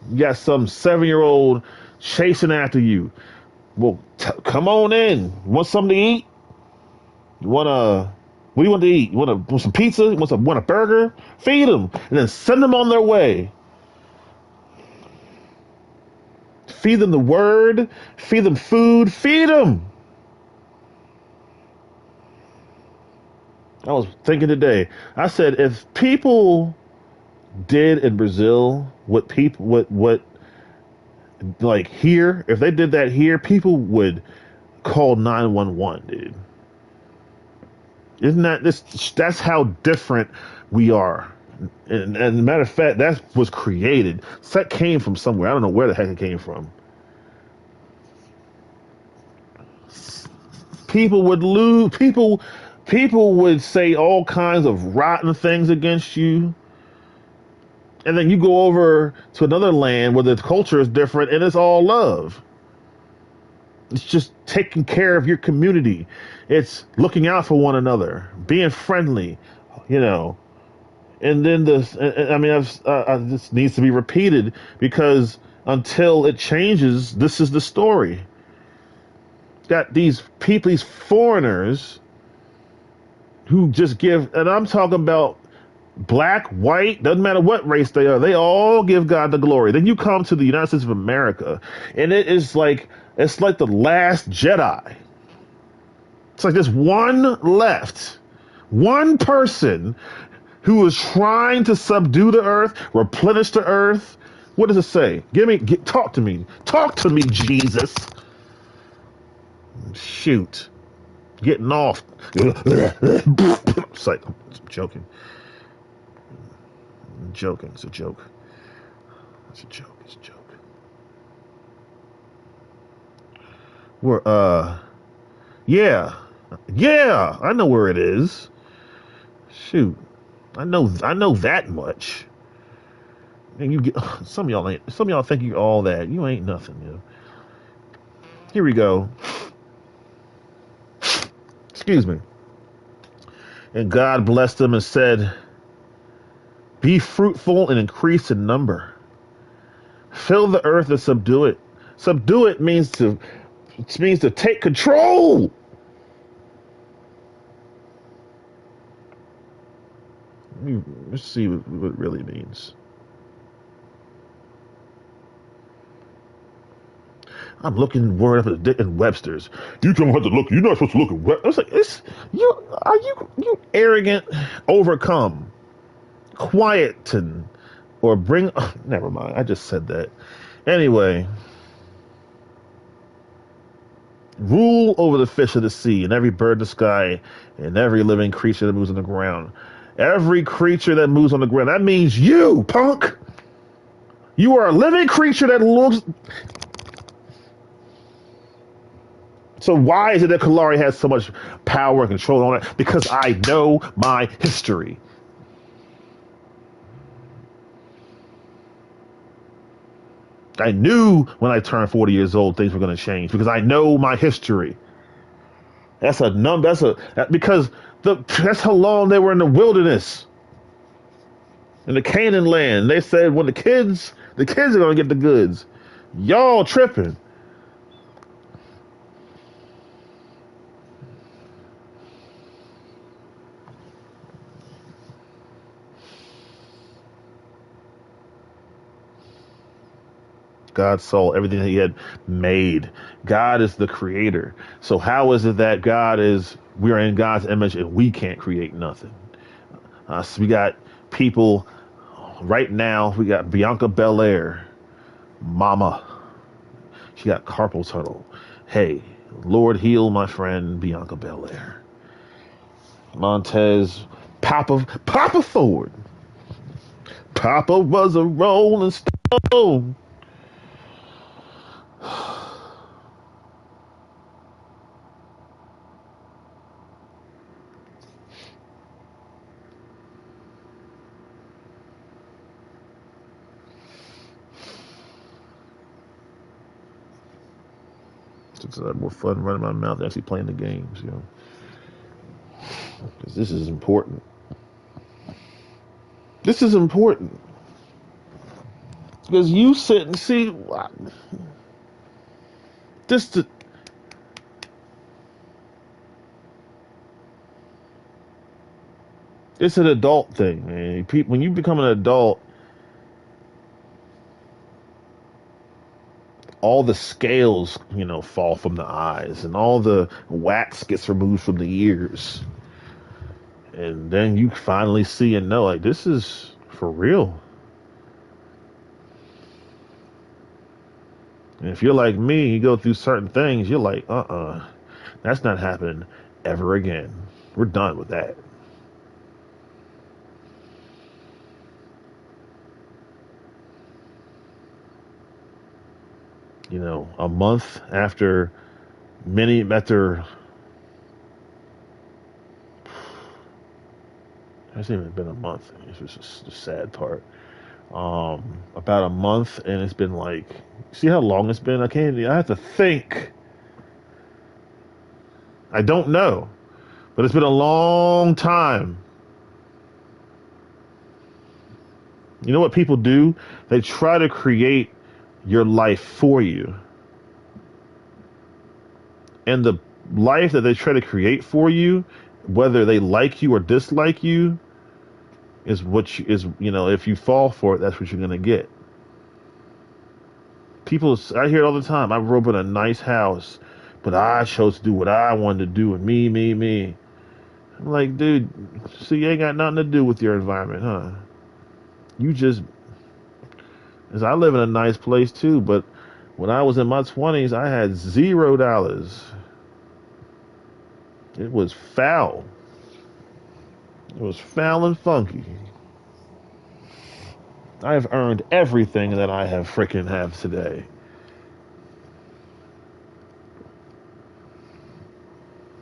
You got some 7-year-old chasing after you. Well, come on in. Want something to eat? You want to? What do you want to eat? You want some pizza? You want a burger? Feed them, and then send them on their way. Feed them the word. Feed them food. Feed them. I was thinking today. I said if people did in Brazil what like here, if they did that here, people would call 911, dude. Isn't that this? That's how different we are. And matter of fact, that was created. That came from somewhere. I don't know where the heck it came from. People would lose. People would say all kinds of rotten things against you, and then you go over to another land where the culture is different, and it's all love. It's just taking care of your community. It's looking out for one another, being friendly, you know. And then this, I mean, this needs to be repeated because until it changes, this is the story. Got these people, these foreigners who just give, and I'm talking about black, white, doesn't matter what race they are, they all give God the glory. Then you come to the United States of America, and it's like the last Jedi. It's like there's one left. One person who is trying to subdue the earth, replenish the earth. What does it say? Talk to me. Talk to me, Jesus. Shoot. Getting off. It's like, I'm joking. I'm joking. It's a joke. It's a joke. It's a joke. Yeah. Yeah, I know where it is. Shoot. I know that much. And you get some of y'all think you're all that. You ain't nothing, yo. Here we go. Excuse me. And God blessed them and said, "Be fruitful and increase in number. Fill the earth and subdue it." Subdue it means to take control. Let's see what it really means. I'm looking word up at in Webster's. You don't have to look. You're not supposed to look at Webster. I was like, you arrogant, overcome, quieten, or bring. Oh, never mind. I just said that. Anyway, rule over the fish of the sea and every bird in the sky and every living creature that moves on the ground. Every creature that moves on the ground. That means you, punk. You are a living creature that looks. So why is it that Kalari has so much power and control on it? Because I know my history. I knew when I turned 40 years old things were going to change because I know my history. That's how long they were in the wilderness. In the Canaan land. They said when the kids are going to get the goods. Y'all tripping. God saw everything that he had made. God is the creator. So how is it that we are in God's image and we can't create nothing? So we got people right now. We got Bianca Belair, Mama. She got carpal tunnel. Hey, Lord heal my friend Bianca Belair. Montez, Papa Ford. Papa was a rolling stone. It's more fun running my mouth than actually playing the games, you know. Because this is important. This is important. Because you sit and see this. It's an adult thing, man. When you become an adult, all the scales, fall from the eyes, and all the wax gets removed from the ears, and then you finally see and know, like, this is for real. And if you're like me, you go through certain things, you're like, that's not happening ever again. We're done with that. A month after it hasn't even been a month. It's just the sad part. About a month, and it's been like, see how long it's been? I have to think. I don't know, but it's been a long time. You know what people do? They try to create your life for you. And the life that they try to create for you, whether they like you or dislike you, is if you fall for it, that's what you're going to get. I hear it all the time. I grew up in a nice house. But I chose to do what I wanted to do, and me. I'm like, dude, so you ain't got nothing to do with your environment, huh? You just, as I live in a nice place too, but when I was in my 20s, I had $0. It was foul. It was foul and funky. I have earned everything that I have freaking have today.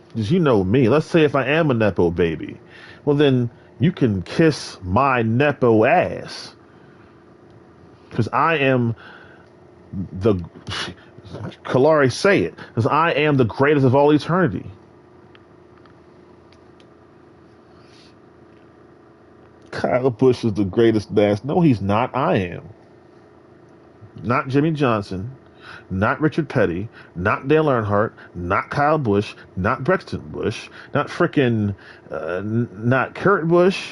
Because you know me. Let's say if I am a Nepo baby, well then you can kiss my Nepo ass. Because I am the Kalari say it. Because I am the greatest of all eternity. Kyle Busch is the greatest dance. No, he's not. I am. Not Jimmy Johnson. Not Richard Petty. Not Dale Earnhardt. Not Kyle Busch. Not Braxton Bush. Not frickin' not Kurt Busch.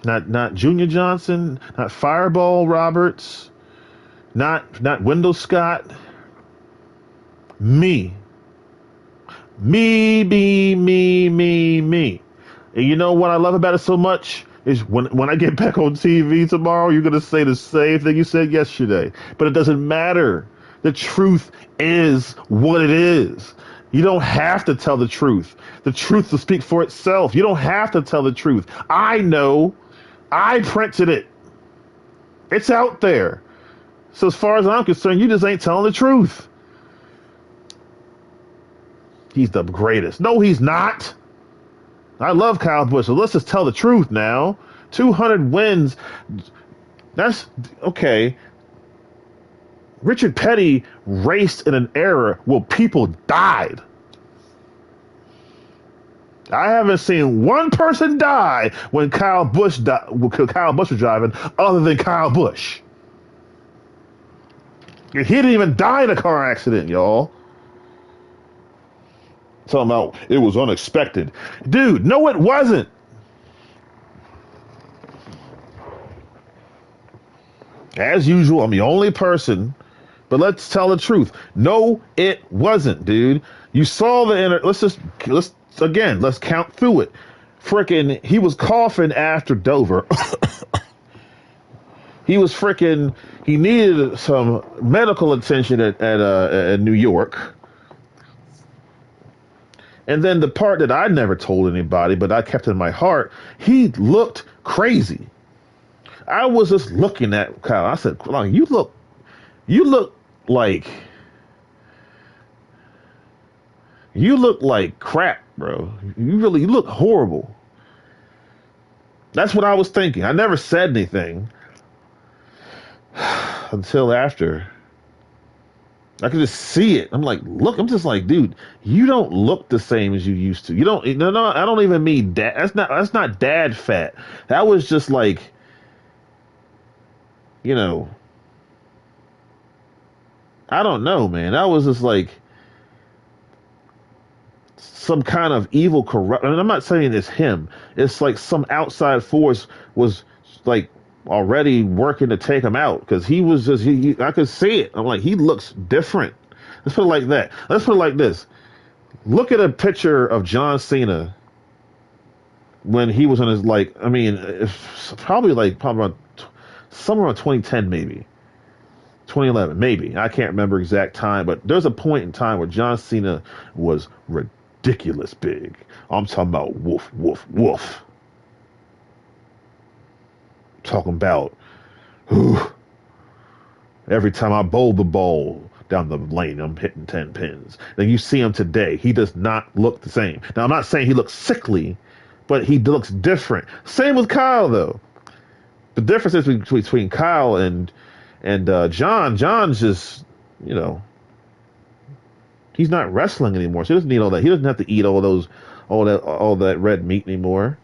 Not Junior Johnson. Not Fireball Roberts. Not Wendell Scott. Me. Me. And you know what I love about it so much? Is when I get back on TV tomorrow, you're going to say the same thing you said yesterday. But it doesn't matter. The truth is what it is. You don't have to tell the truth. The truth will speak for itself. You don't have to tell the truth. I know. I printed it. It's out there. So as far as I'm concerned, you just ain't telling the truth. He's the greatest. No, he's not. I love Kyle Busch, so let's just tell the truth now. 200 wins. That's okay. Richard Petty raced in an era where people died. I haven't seen one person die when Kyle Busch was driving, other than Kyle Busch. He didn't even die in a car accident, y'all. Talking about it was unexpected. Dude, no, it wasn't. As usual, I'm the only person, but let's tell the truth. No, it wasn't, dude. You saw let's count through it. Frickin', he was coughing after Dover. He needed some medical attention at New York. And then the part that I never told anybody, but I kept in my heart, he looked crazy. I was just looking at Kyle. I said, you look like crap, bro. You look horrible. That's what I was thinking. I never said anything until after. I could just see it. I'm like, look, I'm just like, dude, you don't look the same as you used to. You don't, no, I don't even mean dad. That's not dad fat. That was just like, I don't know, man. That was just like some kind of evil corrupt. I mean, I'm not saying it's him. It's like some outside force was like already working to take him out because he was just I could see it. I'm like, he looks different. Let's put it like that. Let's put it like this. Look at a picture of John Cena when he was on his probably around somewhere around 2010 maybe. 2011 maybe. I can't remember exact time, but there's a point in time where John Cena was ridiculous big. I'm talking about woof. Talking about every time I bowl the ball down the lane, I'm hitting 10 pins. Then you see him today. He does not look the same. Now, I'm not saying he looks sickly, but he looks different. Same with Kyle, though. The difference is between Kyle and John. John's just, he's not wrestling anymore, so he doesn't need all that. He doesn't have to eat all that red meat anymore.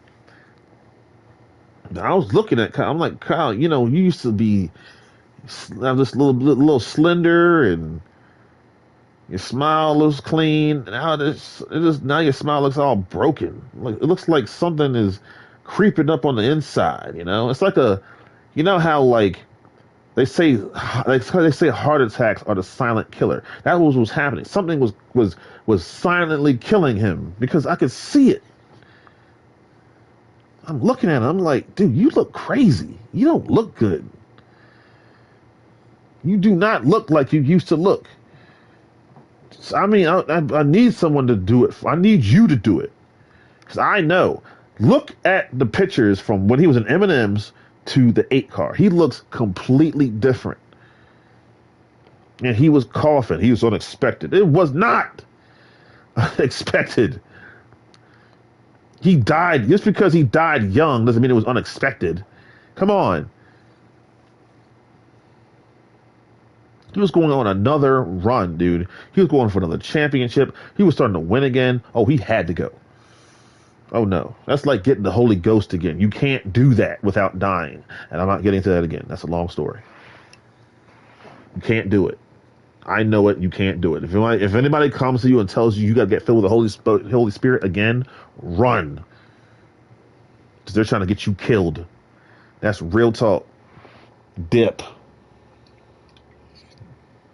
I was looking at Kyle. I'm like, Kyle, you used to be this little slender, and your smile looks clean. Now now your smile looks all broken. Like it looks like something is creeping up on the inside. It's like how like They say heart attacks are the silent killer. That was what was happening. Something was silently killing him because I could see it. I'm looking at him. I'm like, dude, you look crazy. You don't look good. You do not look like you used to look. So, I mean, I need someone to do it. I need you to do it because I know. Look at the pictures from when he was in M&M's to the 8 car. He looks completely different. And he was coughing. He was unexpected. It was not unexpected. He died. Just because he died young doesn't mean it was unexpected. Come on. He was going on another run, dude. He was going for another championship. He was starting to win again. Oh, he had to go. Oh, no. That's like getting the Holy Ghost again. You can't do that without dying. And I'm not getting to that again. That's a long story. You can't do it. I know it. You can't do it. If anybody comes to you and tells you you got to get filled with the Holy Spirit again, run. Because they're trying to get you killed. That's real talk. Dip.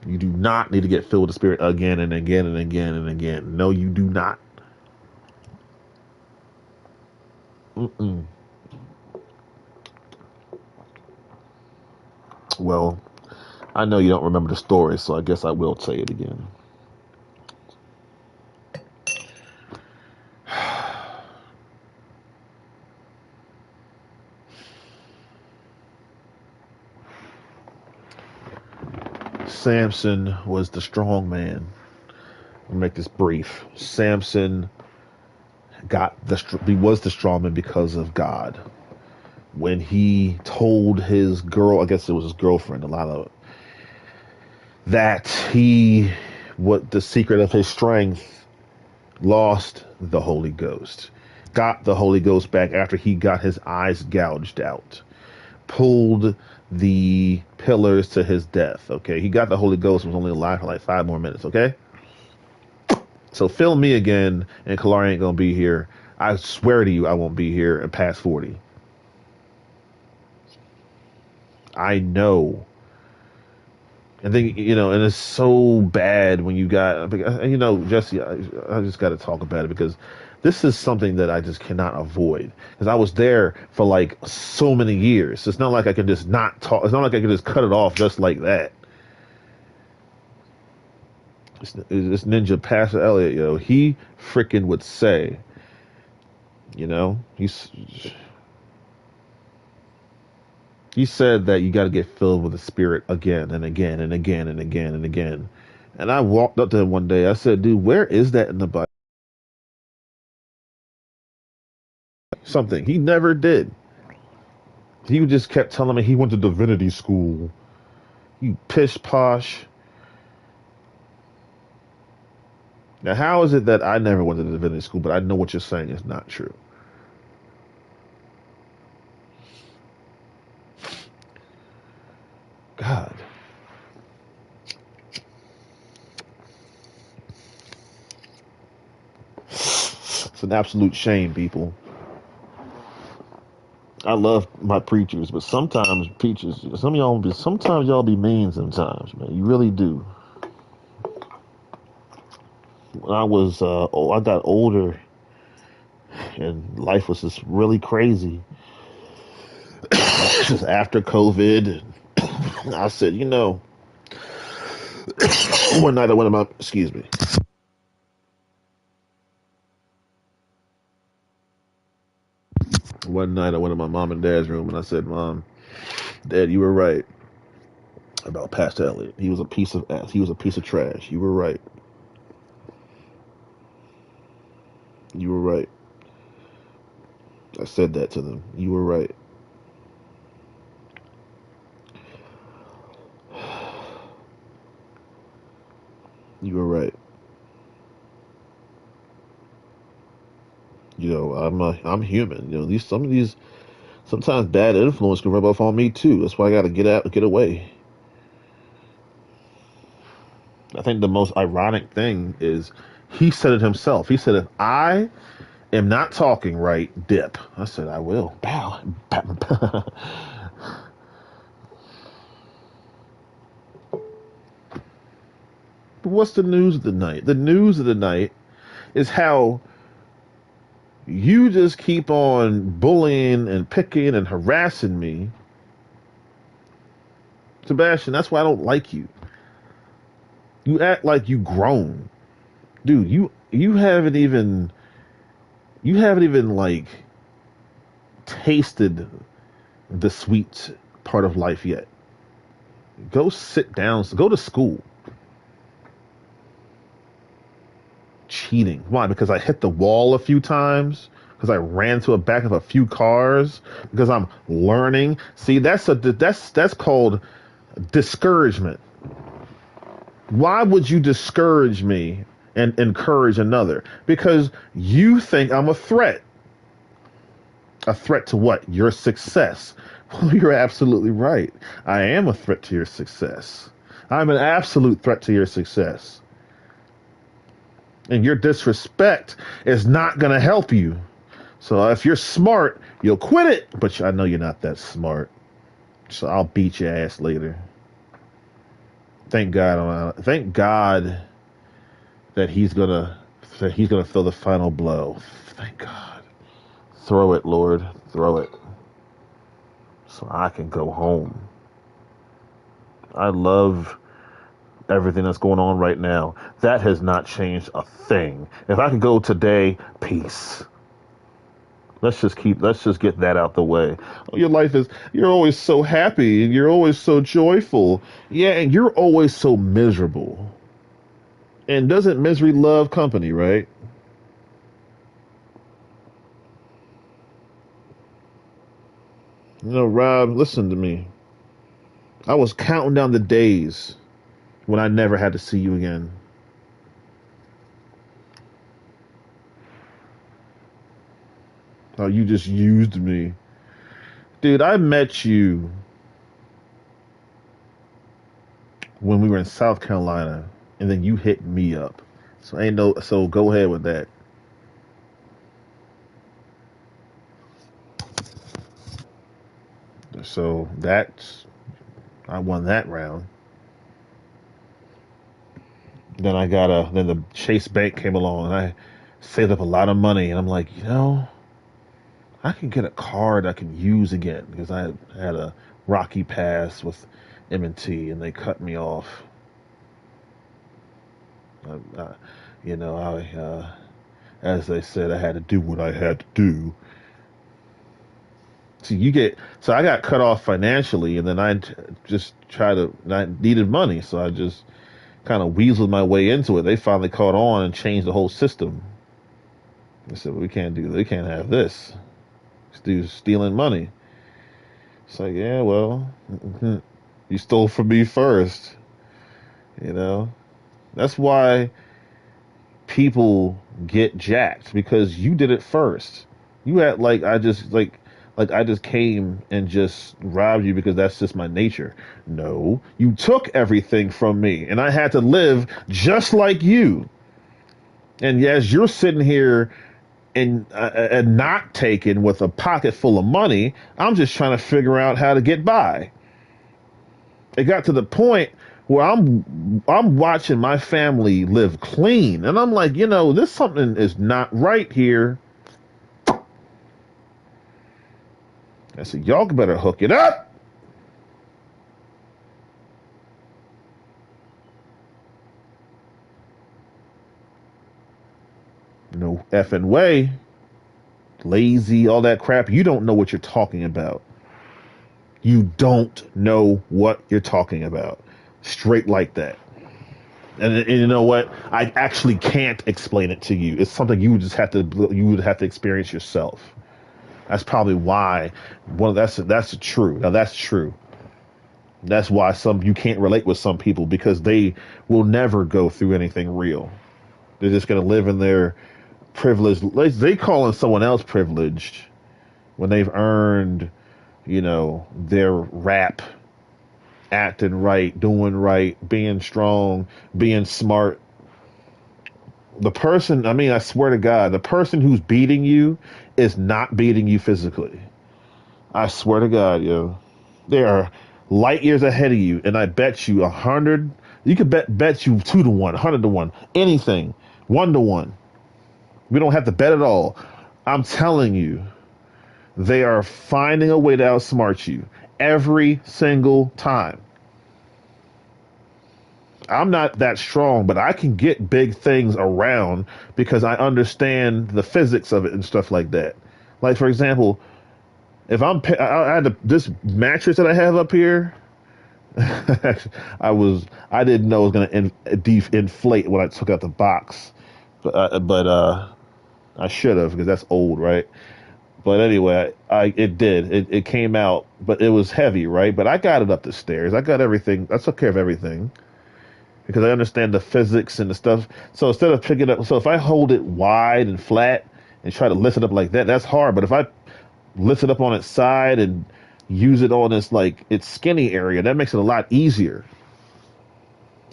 You do not need to get filled with the Spirit again and again and again and again. No, you do not. Mm-mm. Well, I know you don't remember the story, so I guess I will say it again. Samson was the strong man. I'll make this brief. Samson he was the strong man because of God. When he told his girl, I guess it was his girlfriend, a lot of it, that what the secret of his strength, lost the Holy Ghost, got the Holy Ghost back after he got his eyes gouged out, pulled the pillars to his death. Okay, he got the Holy Ghost, was only alive for like 5 more minutes. Okay, so film me again, and Kalari ain't gonna be here. I swear to you, I won't be here and past 40. I know. And then, and it's so bad when you got, Jesse, I just got to talk about it because this is something that I just cannot avoid because I was there for like so many years. It's not like I can just not talk. It's not like I can just cut it off just like that. This ninja, Pastor Elliot, he freaking would say, he's. He said that you got to get filled with the Spirit again and again and again and again and again. And I walked up to him one day. I said, dude, where is that in the Bible? Something. He never did. He just kept telling me he went to divinity school. You pish posh. Now, how is it that I never went to divinity school, but I know what you're saying is not true? God. It's an absolute shame, people. I love my preachers, but sometimes sometimes y'all be mean sometimes, man. You really do. When I got older and life was just really crazy. Just after COVID, I said, one night I went to excuse me. One night I went to my mom and dad's room and I said, Mom, Dad, you were right about Pastor Elliot. He was a piece of ass. He was a piece of trash. You were right. You were right. I said that to them. You were right. You were right. I'm human. Sometimes bad influence can rub off on me too. That's why I got to get away. I think the most ironic thing is he said it himself. He said, if I am not talking right, dip. I said, I will. Bow. what's the news of the night? The news of the night is how you just keep on bullying and picking and harassing me, Sebastian. That's why I don't like you. You act like you grown, dude. You haven't even like tasted the sweet part of life yet. Go sit down. Go to school. Cheating. Why? Because I hit the wall a few times. Because I ran to the back of a few cars. Because I'm learning. See, that's called discouragement. Why would you discourage me and encourage another? Because you think I'm a threat. A threat to what? Your success. Well, you're absolutely right. I am a threat to your success. I'm an absolute threat to your success. And your disrespect is not going to help you. So if you're smart, you'll quit it. But I know you're not that smart. So I'll beat your ass later. Thank God. Thank God that he's gonna feel the final blow. Thank God. Throw it, Lord. Throw it. So I can go home. I love everything that's going on right now. That has not changed a thing. If I could go today, peace. Let's just get that out the way. Oh, you're always so happy and you're always so joyful. Yeah, and you're always so miserable. And doesn't misery love company, right? Rob, listen to me. I was counting down the days when I never had to see you again. Oh, you just used me. Dude, I met you when we were in South Carolina, and then you hit me up. So go ahead with that. So I won that round. Then the Chase Bank came along and I saved up a lot of money and I'm like, I can get a card I can use again because I had a rocky past with M&T and they cut me off. I, as they said, I had to do what I had to do. So I got cut off financially, and then I needed money, so I just kind of weaseled my way into it. They finally caught on and changed the whole system. They said, we can't do that. We can't have this. This dude's stealing money. It's like, yeah, well, you stole from me first. You know, that's why people get jacked because you did it first. You had like I just came and just robbed you because that's just my nature. No, you took everything from me and I had to live just like you. And as you're sitting here and not taking with a pocket full of money, I'm just trying to figure out how to get by. It got to the point where I'm watching my family live clean and I'm like, this something is not right here. I said, y'all better hook it up. No effing way. Lazy, all that crap. You don't know what you're talking about. You don't know what you're talking about. Straight like that. And you know what? I actually can't explain it to you. It's something you would have to experience yourself. That's probably why. Well, that's true. Now that's true. That's why you can't relate with some people because they will never go through anything real. They're just gonna live in their privilege. They calling someone else privileged when they've earned, their rap, acting right, doing right, being strong, being smart. I swear to God, the person who's beating you is not beating you physically. I swear to God, yo. They are light years ahead of you, and I bet you You could bet you 2 to 1, 100 to 1, anything, 1 to 1. We don't have to bet at all. I'm telling you, they are finding a way to outsmart you every single time. I'm not that strong, but I can get big things around because I understand the physics of it and stuff like that. Like for example, if I had this mattress that I have up here. I didn't know it was gonna inflate when I took out the box, but I should have because that's old, right? But anyway, I it did it came out, but it was heavy, right? But I got it up the stairs. I got everything. I took care of everything because I understand the physics and the stuff. So instead of picking up, so if I hold it wide and flat and try to lift it up like that, that's hard. But if I lift it up on its side and use it on its like its skinny area, that makes it a lot easier.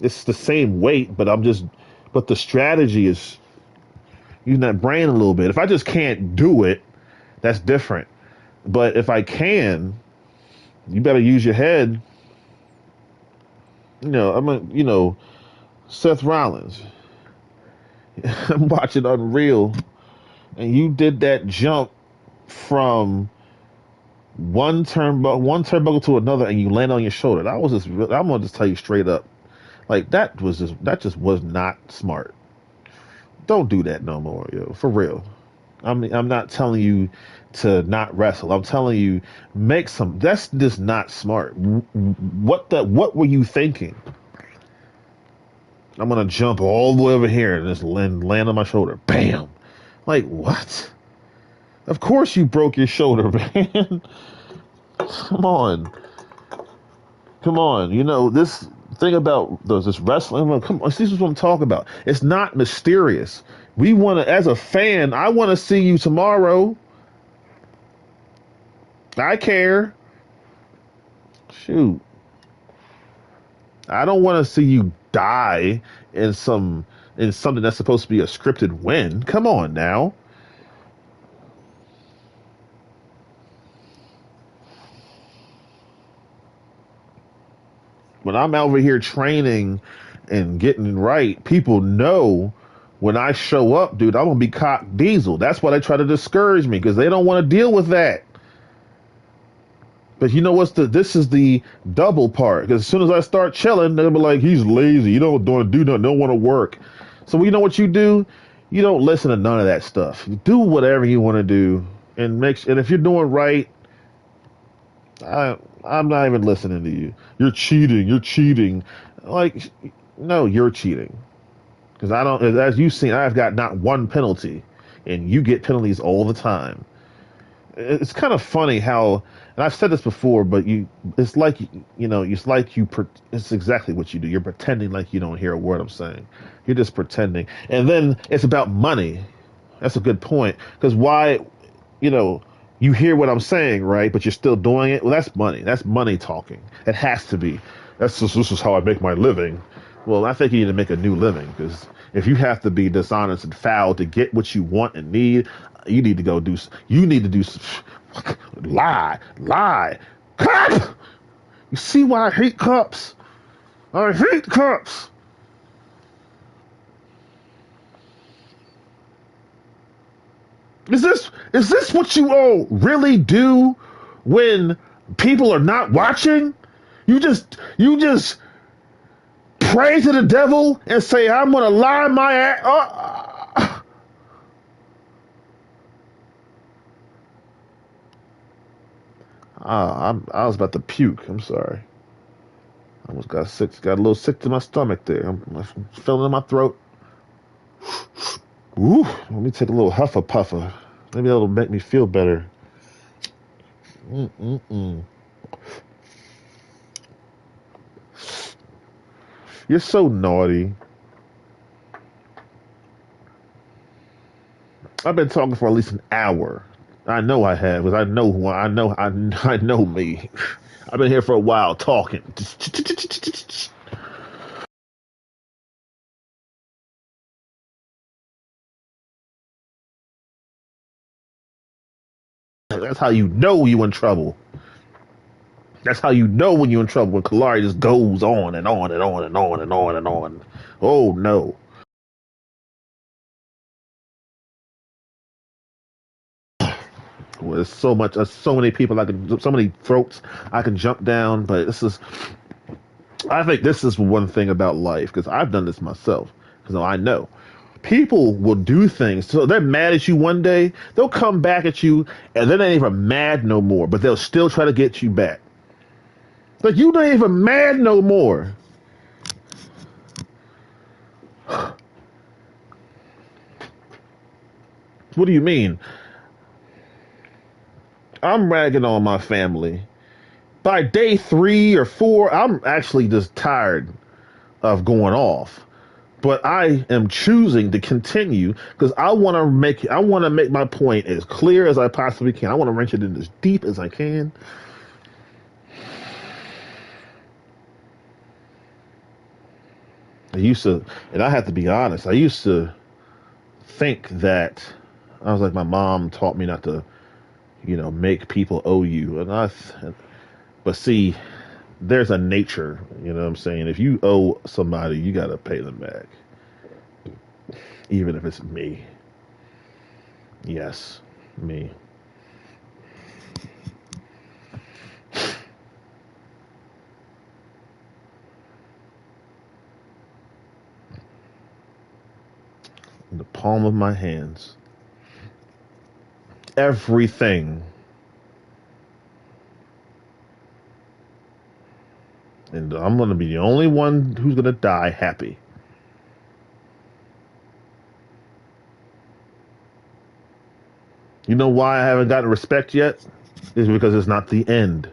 It's the same weight, but the strategy is using that brain a little bit. If I just can't do it, that's different. But if I can, you better use your head. Seth Rollins. I'm watching Unreal, and you did that jump from one turnbuckle to another, and you land on your shoulder. That was just. I'm gonna just tell you straight up, like that just was not smart. Don't do that no more, yo. For real. I'm not telling you to not wrestle. I'm telling you make some. That's just not smart. What were you thinking? I'm gonna jump all the way over here and just land on my shoulder. Bam. Like what? Of course you broke your shoulder, man. Come on. Come on. This thing about this wrestling. Come on, this is what I'm talking about. It's not mysterious. We want to, as a fan, I want to see you tomorrow. I care. Shoot. I don't want to see you die in something that's supposed to be a scripted win. Come on now. When I'm over here training and getting right, people know when I show up, dude, I'm gonna be cock diesel. That's why they try to discourage me because they don't want to deal with that. But you know this is the double part because as soon as I start chilling, they'll be like, he's lazy. You don't do nothing, don't want to work. So you know what you do? You don't listen to none of that stuff. You do whatever you want to do and if you're doing right, I'm not even listening to you. You're cheating. You're cheating. Like, no, you're cheating. Because I don't, as you've seen, I've got not one penalty, and you get penalties all the time. It's kind of funny how, and I've said this before, but it's like, it's exactly what you do. You're pretending like you don't hear a word I'm saying. You're just pretending. And then it's about money. That's a good point. Because why, you know, you hear what I'm saying, right? But you're still doing it. Well, that's money. That's money talking. It has to be. This is how I make my living. Well, I think you need to make a new living because if you have to be dishonest and foul to get what you want and need, you need to go do. You need to do. Lie. Cup. You see why I hate cups? I hate cups. Is this what you all really do when people are not watching? You just pray to the devil and say I'm gonna lie my ass. I was about to puke. I'm sorry. I almost got sick. Got a little sick to my stomach there. I'm feeling in my throat. Ooh, let me take a little huffa puffer. Maybe that'll make me feel better. Mm-mm-mm. You're so naughty. I've been talking for at least an hour. I know I have, because I know who I know me. I've been here for a while talking. That's how you know you in trouble. That's how you know when you're in trouble, when Kalari just goes on and on and on and on and on and on. Oh no. Well, there's so much, so many people so many throats I can jump down, but I think this is one thing about life, because I've done this myself, because I know people will do things. So they're mad at you one day, they'll come back at you, and then they ain't even mad no more, but they'll still try to get you back. Like, you not even mad no more. What do you mean? I'm ragging on my family. By day 3 or 4, I'm actually just tired of going off. But I am choosing to continue because I want to make my point as clear as I possibly can. I want to wrench it in as deep as I can. I used to, and I have to be honest, I used to think that I was like, my mom taught me not to, make people owe you. But see, there's a nature, you know what I'm saying? If you owe somebody, you got to pay them back, even if it's me. Yes, me. In the palm of my hands. Everything. And I'm going to be the only one who's going to die happy. You know why I haven't gotten respect yet? Is because it's not the end.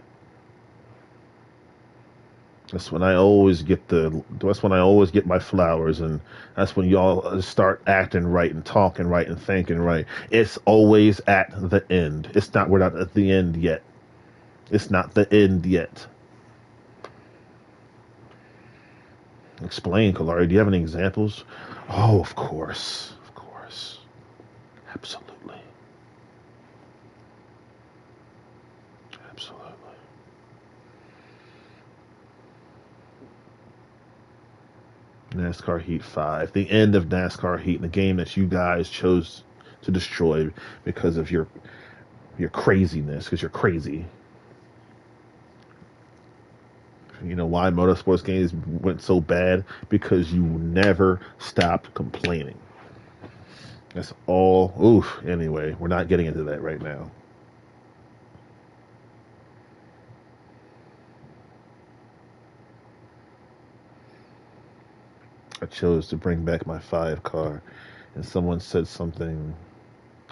That's when I always get my flowers, and that's when y'all start acting right and talking right and thinking right. It's always at the end. We're not at the end yet. It's not the end yet. Explain, Kalari. Do you have any examples? Oh, of course. Of course. Absolutely. Absolutely. NASCAR Heat 5. The end of NASCAR Heat, the game that you guys chose to destroy because of your craziness, because you're crazy. You know why motorsports games went so bad? Because you never stopped complaining. That's all. Oof. Anyway, we're not getting into that right now. I chose to bring back my 5 car, and someone said something.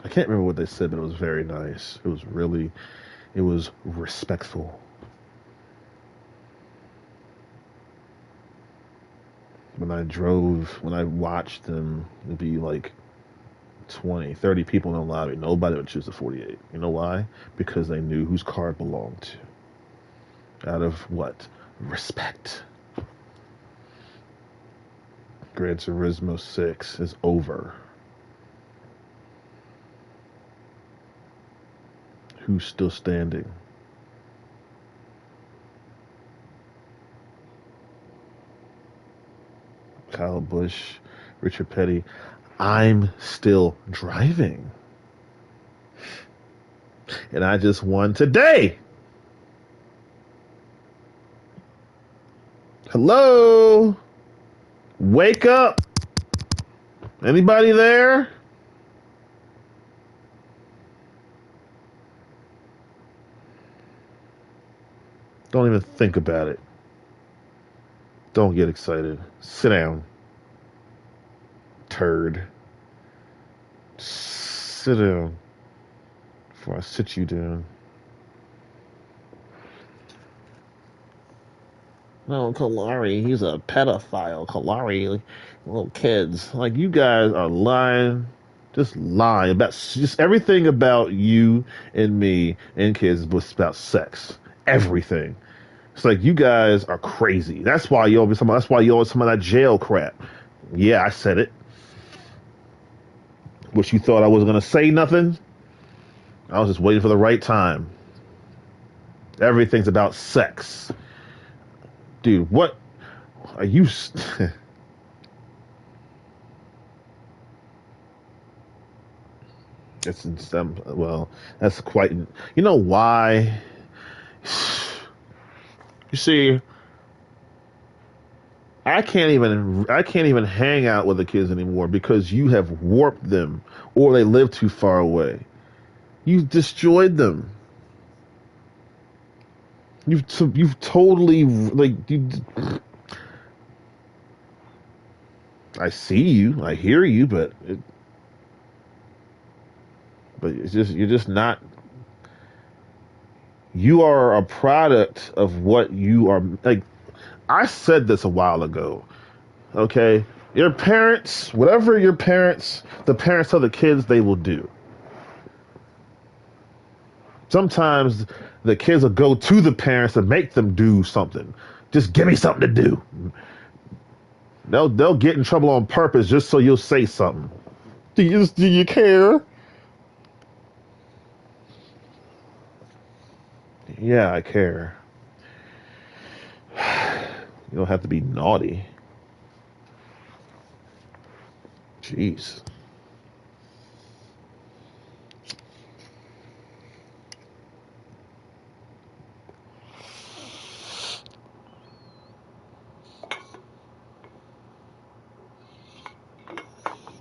I can't remember what they said, but it was very nice. It was respectful. When I watched them be like 20, 30 people in the lobby, nobody would choose the 48. You know why? Because they knew whose car it belonged to. Out of what? Respect. Gran Turismo 6 is over. Who's still standing? Kyle Busch, Richard Petty. I'm still driving. And I just won today. Hello? Wake up. Anybody there? Don't even think about it. Don't get excited. Sit down. Turd. Sit down before I sit you down. No, Kalari, he's a pedophile. Kalari, little kids. Like, you guys are lying. Just lying about just everything about you and me and kids was about sex. Everything. It's like you guys are crazy. That's why you always talking about that jail crap. Yeah, I said it. What, you thought I was gonna say nothing? I was just waiting for the right time. Everything's about sex. Dude, what are you? Well, that's quite. You know why? You see, I can't even hang out with the kids anymore because you have warped them, or they live too far away. You've destroyed them. You've totally like you. I see you, I hear you, but it's just you're just not. You are a product of what you are. Like I said this a while ago. Okay, your parents, whatever your parents, the parents of the kids, they will do. Sometimes the kids will go to the parents and make them do something. Just give me something to do. They'll get in trouble on purpose just so you'll say something. Do you care? Yeah, I care. You don't have to be naughty. Jeez.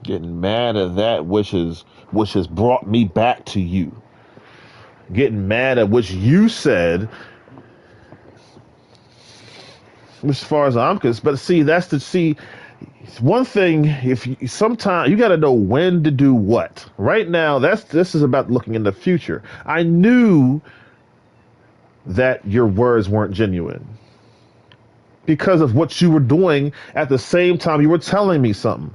Getting mad at that which has brought me back to you. Getting mad at what you said as far as I'm concerned. But see, that's the see. One thing, if you, sometimes you got to know when to do what. Right now, this is about looking in the future. I knew that your words weren't genuine because of what you were doing at the same time you were telling me something.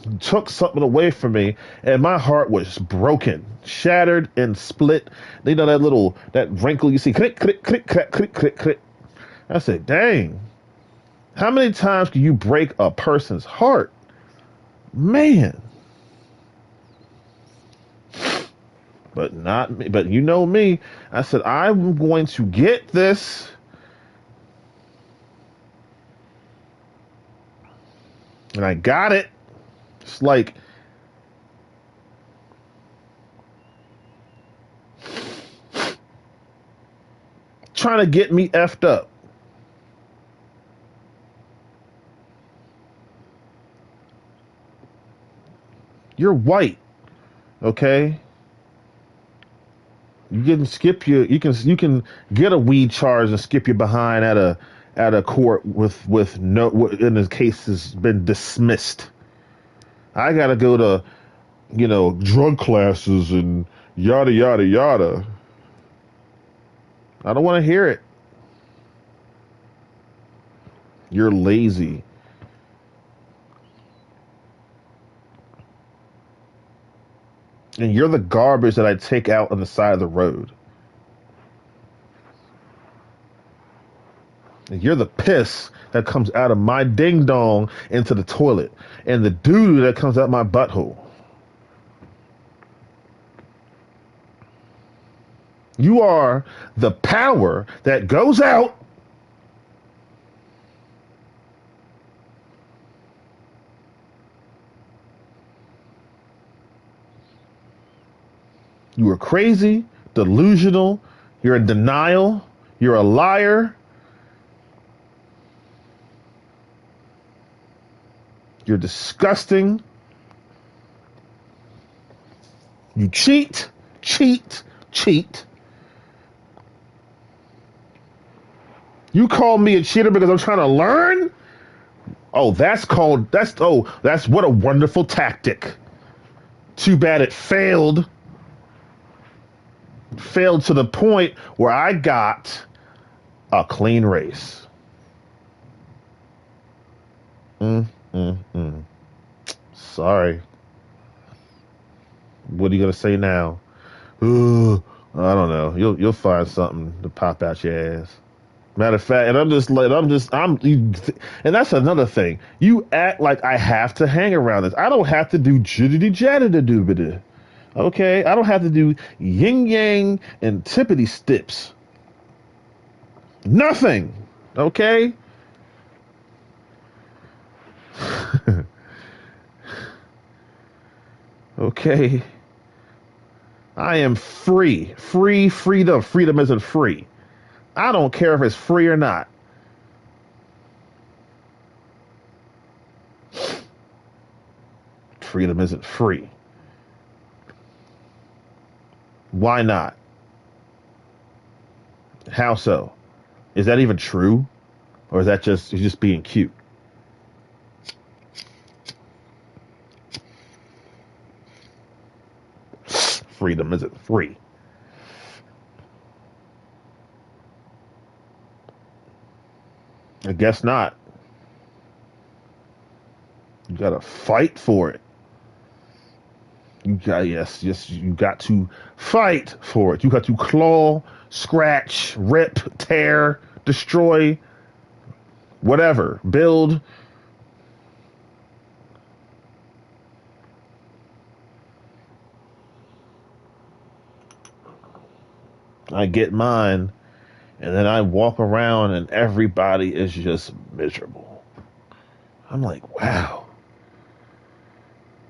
You took something away from me, and my heart was broken, shattered, and split. You know that wrinkle you see, click, click, click, click, click, click, click. I said, "Dang, how many times can you break a person's heart, man?" But not me. But you know me. I said, "I'm going to get this," and I got it. It's like trying to get me effed up. You're white, okay? You can get a weed charge and skip your behind at a court with no in the case has been dismissed. I gotta go to drug classes and yada yada yada. I don't want to hear it. You're lazy. And you're the garbage that I take out on the side of the road. And you're the piss that comes out of my ding dong into the toilet. And the doo doo that comes out my butthole. You are the power that goes out. You are crazy, delusional, you're in denial, you're a liar, you're disgusting, you cheat, cheat, cheat. You call me a cheater because I'm trying to learn? Oh, that's what a wonderful tactic. Too bad it failed. Failed to the point where I got a clean race. Mm, mm, mm. Sorry. What are you gonna say now? Ugh, I don't know. You'll find something to pop out your ass. Matter of fact, and and that's another thing. You act like I have to hang around this. I don't have to do jiddity jaddity doobity. Okay, I don't have to do yin yang and tippity stips. Nothing. Okay? Okay. I am free. Free freedom. Freedom isn't free. I don't care if it's free or not. Freedom isn't free. Why not? How so? Is that even true? Or is that just you're just being cute? Freedom isn't free. I guess not. You gotta fight for it. You got yes, you got to fight for it. You got to claw, scratch, rip, tear, destroy, whatever, build. I get mine, and then I walk around, and everybody is just miserable. I'm like, wow,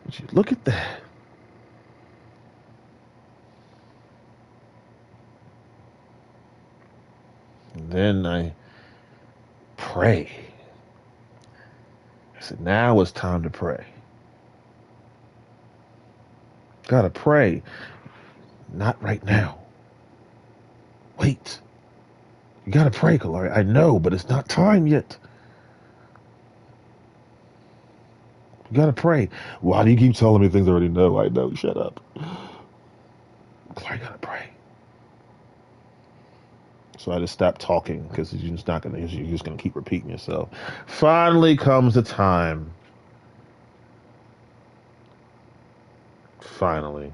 would you look at that? And then I pray. I said, now it's time to pray. Gotta pray. Not right now. Wait. You gotta pray, Kalari. I know, but it's not time yet. You gotta pray. Why do you keep telling me things I already know? I know. Shut up. Kalari, you gotta pray. So I just stopped talking because you're just not gonna. You're just gonna keep repeating yourself. Finally comes the time. Finally.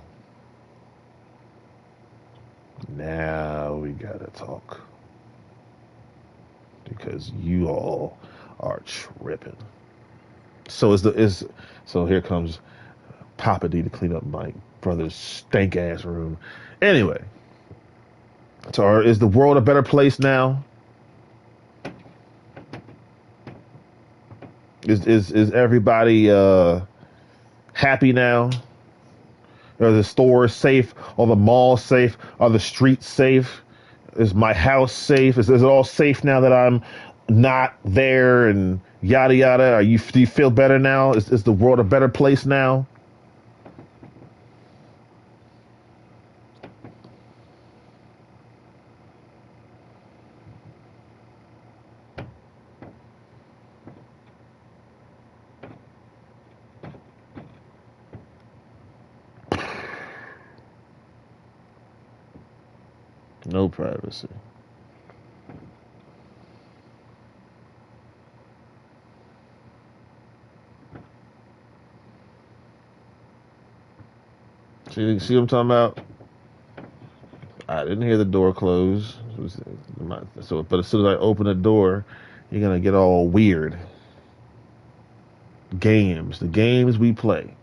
Now we gotta talk because you all are tripping. So so here comes Papa D to clean up my brother's stank ass room. Anyway, so is the world a better place now? Is everybody happy now? Are the stores safe? Are the malls safe? Are the streets safe? Is my house safe? Is it all safe now that I'm not there and yada yada? Do you feel better now? Is the world a better place now? No privacy. See what I'm talking about? I didn't hear the door close. But as soon as I open the door, you're gonna get all weird. The games we play.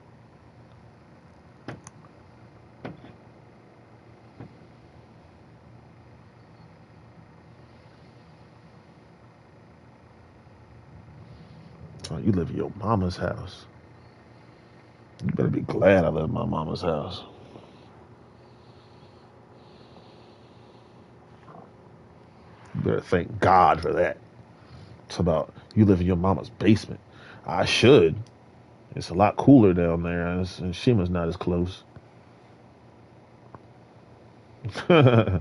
Oh, you live in your mama's house. You better be glad I live in my mama's house. You better thank God for that. It's about you live in your mama's basement. I should. It's a lot cooler down there, and Shima's not as close. I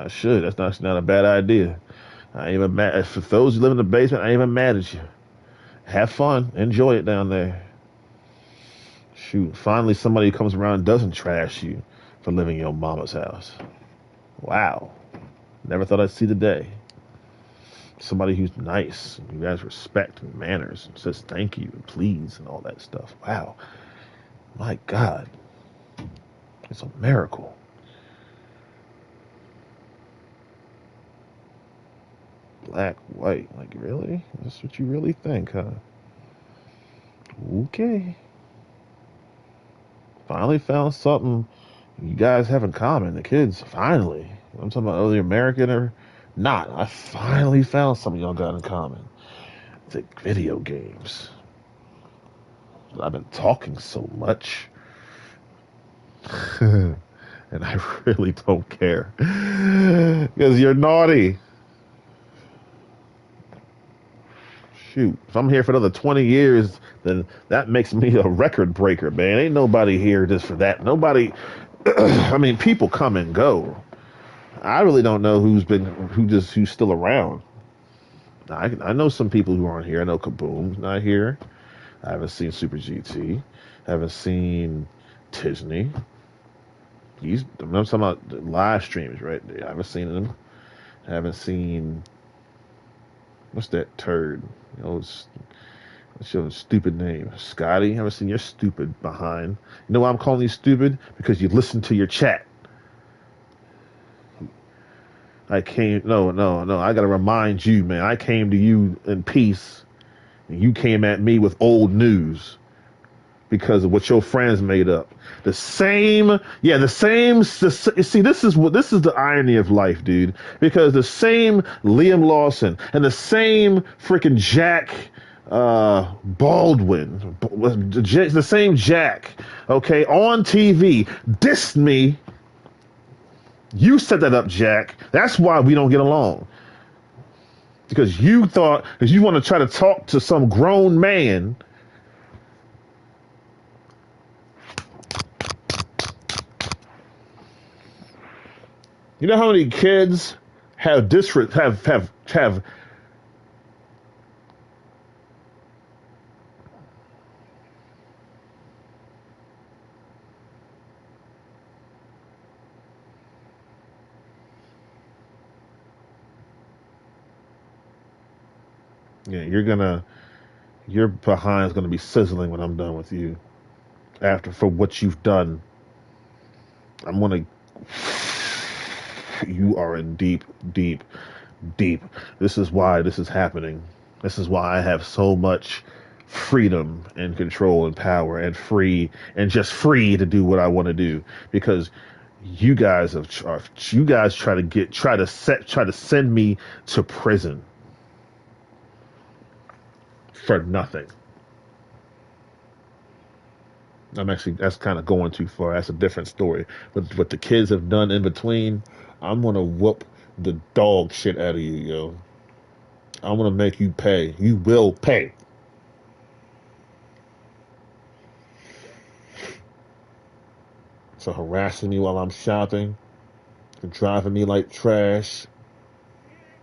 should. That's not a bad idea. I ain't even mad. For those who live in the basement, I ain't even mad at you. Have fun. Enjoy it down there. Shoot. Finally, somebody who comes around and doesn't trash you for living in your mama's house. Wow. Never thought I'd see the day. Somebody who's nice, who has respect and manners, and says thank you and please and all that stuff. Wow. My God. It's a miracle. Black, white. Like, really? That's what you really think, huh? Okay. Finally found something you guys have in common. The kids, finally. I'm talking about whether you're American or not. I finally found something y'all got in common. The video games. I've been talking so much. And I really don't care. Because you're naughty. Shoot, if I'm here for another 20 years, then that makes me a record breaker, man. Ain't nobody here just for that. Nobody, I mean, people come and go. I really don't know who's still around. I know some people who aren't here. I know Kaboom's not here. I haven't seen Super GT. I haven't seen Tisney. I'm talking about the live streams, right? I haven't seen them. I haven't seen, what's that turd? You know, what's your stupid name? Scotty? I haven't seen your stupid behind. You know why I'm calling you stupid? Because you listen to your chat. No. I gotta remind you, man. I came to you in peace, and you came at me with old news because of what your friends made up. The same, yeah, the same. See, this is the irony of life, dude. Because the same Liam Lawson and the same freaking Jack Baldwin, the same Jack, okay, on TV dissed me. You set that up, Jack. That's why we don't get along. Because you want to try to talk to some grown man. You know how many kids have yeah, your behind is gonna be sizzling when I'm done with you. After for what you've done, I'm gonna. You are in deep, deep, deep. This is why this is happening. This is why I have so much freedom and control and power and just free to do what I want to do because you guys try to send me to prison for nothing. That's kind of going too far. That's a different story. But what the kids have done in between, I'm going to whoop the dog shit out of you, yo. I'm going to make you pay. You will pay. For harassing me while I'm shopping, for driving me like trash,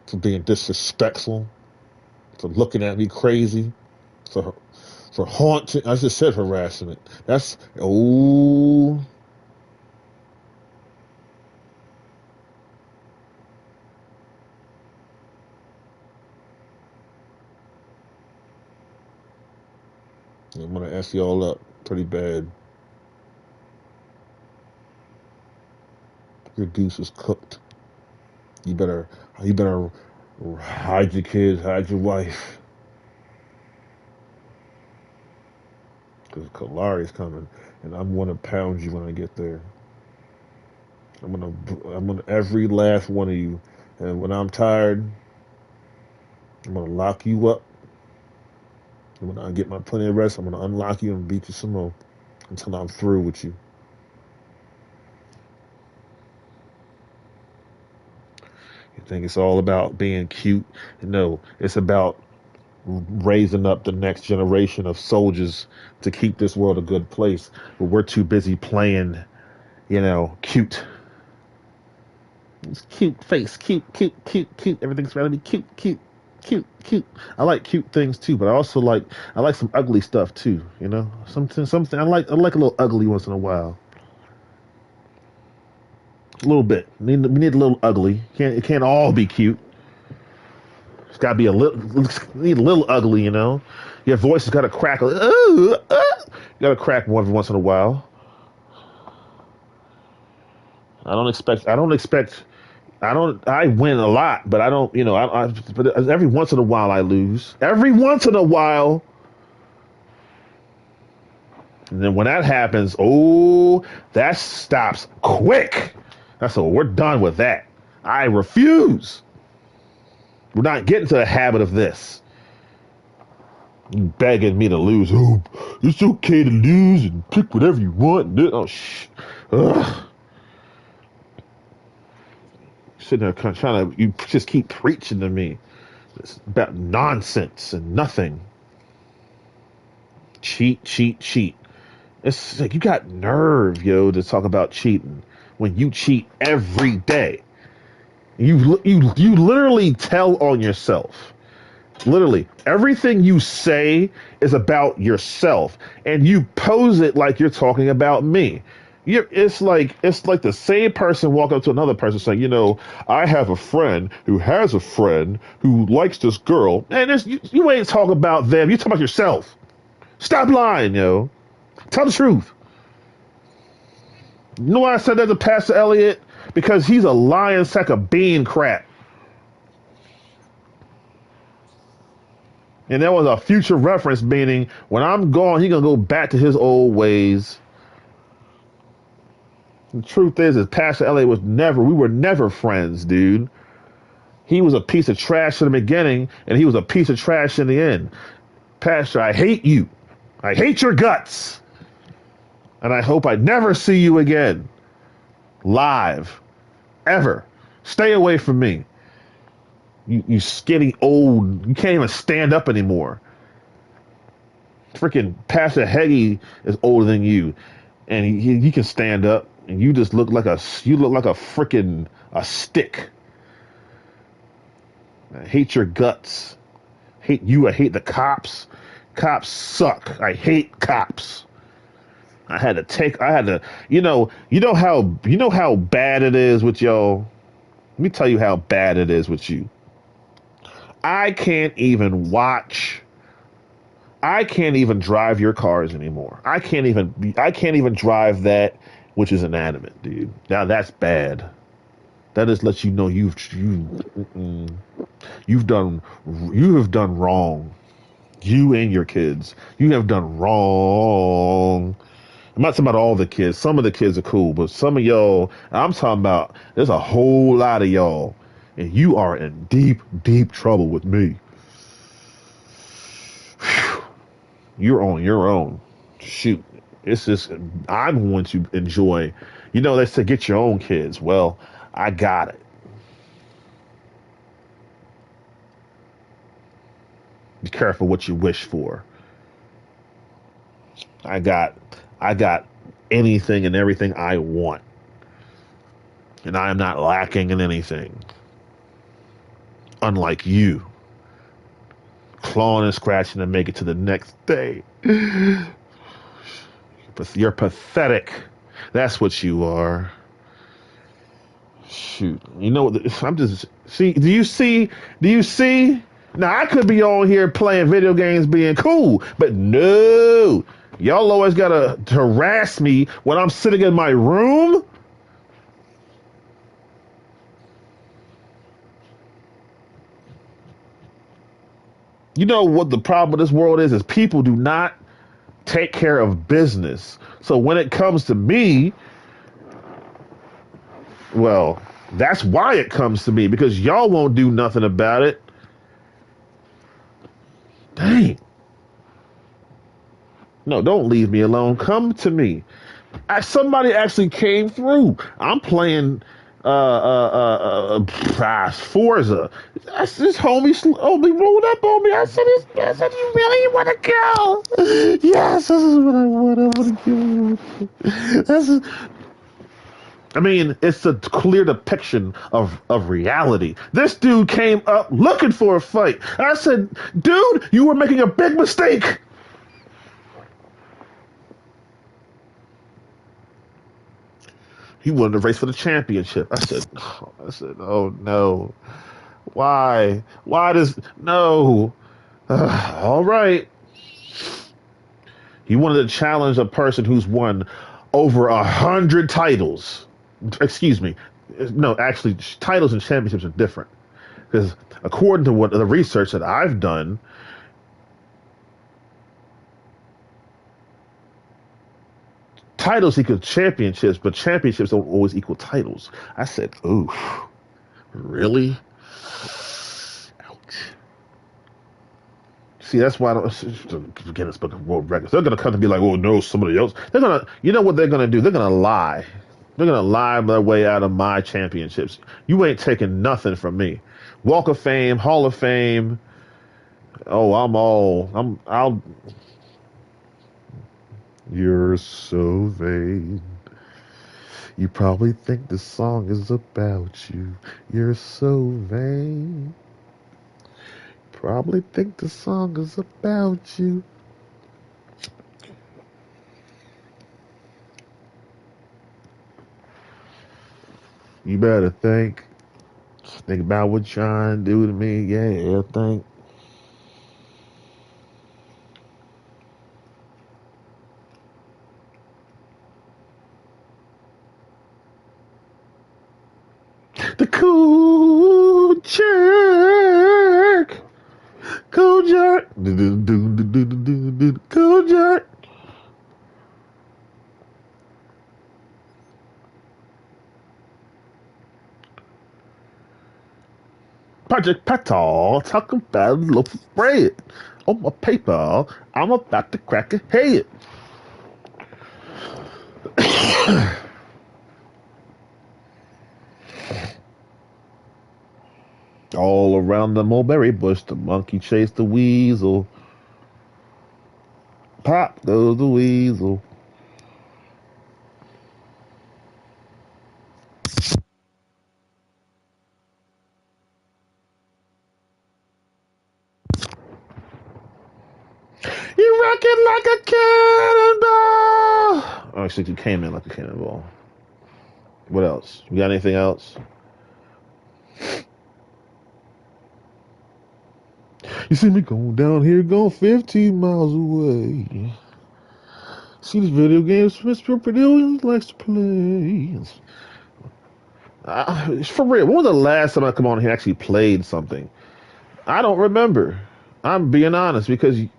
for being disrespectful, for looking at me crazy, for haunting. I just said harassment. That's oh. I'm gonna ask y'all up pretty bad. Your goose is cooked. You better hide your kids, hide your wife. Because Kalari's coming, and I'm gonna pound you when I get there. I'm gonna every last one of you, and when I'm tired, I'm gonna lock you up. And when I get my plenty of rest, I'm gonna unlock you and beat you some more until I'm through with you. You think it's all about being cute? No, it's about raising up the next generation of soldiers to keep this world a good place. But we're too busy playing, cute. It's cute face, cute, cute, cute, cute. Everything's gotta be cute, cute, cute, cute. I like cute things too, but I like some ugly stuff too. Something. I like a little ugly once in a while. A little bit. We need a little ugly. It can't all be cute. It's got to be a little. Need a little ugly, Your voice has got to crack. You got to crack every once in a while. I don't expect. I win a lot, but I don't. But every once in a while I lose. Every once in a while. And then when that happens, oh, that stops quick. That's all. We're done with that. I refuse. We're not getting to the habit of this. You begging me to lose. Oh, it's okay to lose and pick whatever you want. Oh, ugh. Sitting there trying to, you just keep preaching to me. It's about nonsense and nothing. Cheat, cheat, cheat. It's like you got nerve, yo, to talk about cheating when you cheat every day. You literally tell on yourself. Literally, everything you say is about yourself, and you pose it like you're talking about me. It's like the same person walking up to another person saying, I have a friend who has a friend who likes this girl, and you ain't talking about them. You talking about yourself. Stop lying, yo. Tell the truth. You know why I said that to Pastor Elliott? Because he's a lying sack of bean crap. And that was a future reference, meaning when I'm gone, he's going to go back to his old ways. The truth is Pastor Elliott we were never friends, dude. He was a piece of trash in the beginning, and he was a piece of trash in the end. Pastor, I hate you. I hate your guts. And I hope I never see you again. Live. Ever. Stay away from me. You skinny old. You can't even stand up anymore. Freaking Pastor Heggie is older than you, and he can stand up, and you just look like a freaking a stick. I hate your guts. Hate you. I hate the cops. Cops suck. I hate cops. I had to. You know how bad it is with y'all. Let me tell you how bad it is with you. I can't even drive your cars anymore. I can't even drive that which is inanimate, dude. Now that's bad. That just lets you know you have done wrong. You and your kids. You have done wrong. I'm not talking about all the kids. Some of the kids are cool, but some of y'all, I'm talking about, there's a whole lot of y'all, and you are in deep, deep trouble with me. Whew. You're on your own. Shoot. It's just, I'm going to enjoy, they say get your own kids. Well, I got it. Be careful what you wish for. I got anything and everything I want. And I am not lacking in anything. Unlike you. Clawing and scratching to make it to the next day. You're pathetic. That's what you are. Shoot. I'm just... See, do you see? Now, I could be on here playing video games being cool, but no. Y'all always gotta harass me when I'm sitting in my room. You know what the problem with this world is people do not take care of business. So when it comes to me, well, that's why it comes to me, because y'all won't do nothing about it. Dang. No, don't leave me alone. Come to me. Somebody actually came through. I'm playing Forza. This homie rolled up on me. I said, you really want to go? Yes, this is what I want. I want to go. It's a clear depiction of reality. This dude came up looking for a fight. I said, dude, you were making a big mistake. He wanted to race for the championship. I said, oh no. Why? No. All right. He wanted to challenge a person who's won over 100 titles. Excuse me. No, actually, titles and championships are different. Because according to what the research that I've done, Titles equal championships, but championships don't always equal titles. I said, oof, really? Ouch. See, that's why I don't Guinness Book of World Records. They're gonna come and be like, "Oh no, somebody else." They're gonna, you know what they're gonna do? They're gonna lie. They're gonna lie their way out of my championships. You ain't taking nothing from me. Walk of Fame, Hall of Fame. Oh, I'll. You're so vain. You probably think the song is about you. You're so vain. Probably think the song is about you. You better think. Think about what you're trying to do to me. Yeah, think. The cool jerk. Cool jerk. Cool jerk. Project Patal talking about a loaf of bread. On my paper, I'm about to crack a head. All around the mulberry bush, the monkey chased the weasel. Pop goes the weasel. You rockin' like a cannonball. Oh, actually, you came in like a cannonball. What else? You got anything else? You see me going down here, going 15 miles away. See these video games Mr. Perdue likes to play. For real, when was the last time I come on here and actually played something? I don't remember. I'm being honest because you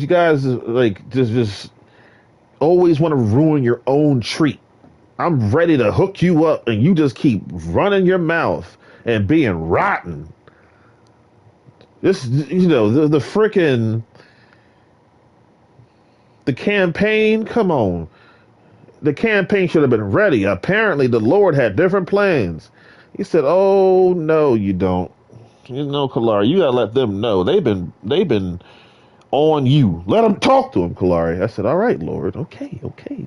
guys like just always want to ruin your own treat. I'm ready to hook you up and you just keep running your mouth and being rotten. This, you know, the freaking the campaign. Come on, the campaign should have been ready. Apparently, the Lord had different plans. He said, "Oh no, you don't. You know, Kalari, you gotta let them know. They've been on you. Let them talk to him, Kalari." I said, "All right, Lord. Okay, okay,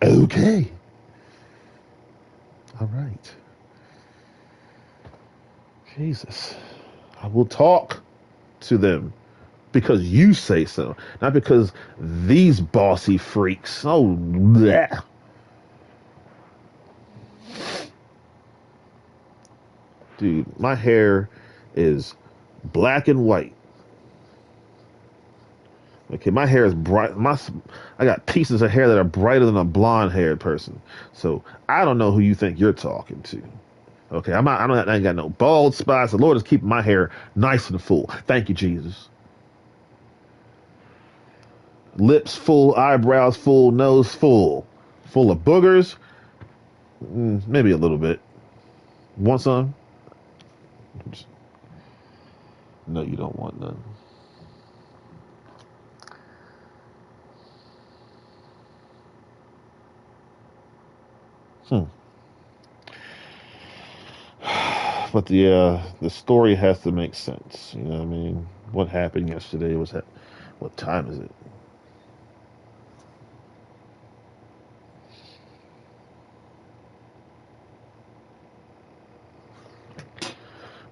okay. All right. Jesus, I will talk to them." Because you say so, not because these bossy freaks. Oh, bleh. Dude, my hair is black and white. Okay, my hair is bright. I got pieces of hair that are brighter than a blonde-haired person. So I don't know who you think you're talking to. Okay, I'm not. I ain't got no bald spots. The Lord is keeping my hair nice and full. Thank you, Jesus. Lips full, eyebrows full, nose full, full of boogers. Maybe a little bit. Want some? No, you don't want none. Hmm. But the story has to make sense. You know what I mean? What happened yesterday was that. What time is it?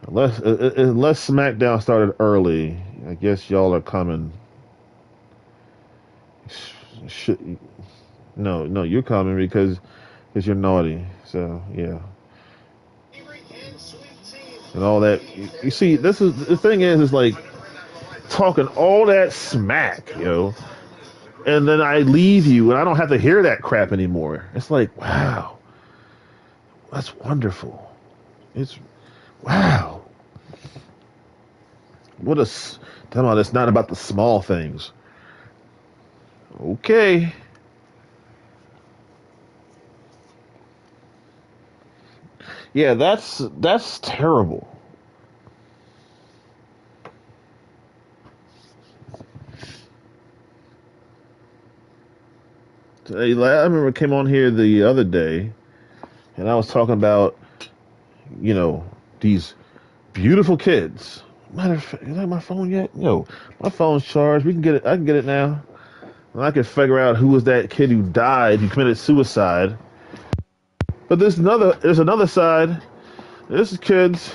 Unless SmackDown started early, I guess y'all are coming. Should, no, no, you're coming because you're naughty. So yeah, and all that. You see, this is the thing is like talking all that smack, and then I leave you and I don't have to hear that crap anymore. It's like, wow, that's wonderful. It's wow. What a tell me it's not about the small things. Okay. Yeah, that's terrible. I remember I came on here the other day and I was talking about, you know, these beautiful kids. Matter of fact, is that my phone yet? Yo, my phone's charged. We can get it. I can get it now. And I can figure out who was that kid who died, who committed suicide. But there's another side. There's kids,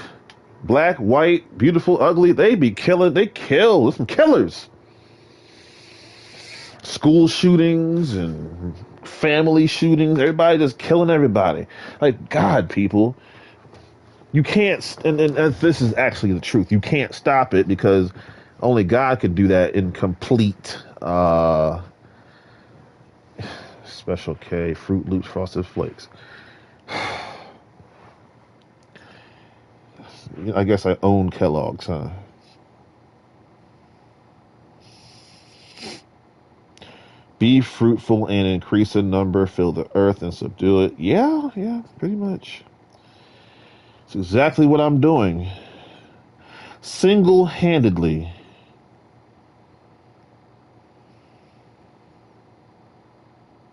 black, white, beautiful, ugly. They be killing. They kill. There's some killers. School shootings and family shootings. Everybody just killing everybody. Like, God, people, you can't. And this is actually the truth. You can't stop it because only God can do that in complete. Special K, Fruit Loops, Frosted Flakes. I guess I own Kellogg's, huh? Be fruitful and increase in number, fill the earth and subdue it. Yeah, yeah, pretty much. It's exactly what I'm doing. Single handedly.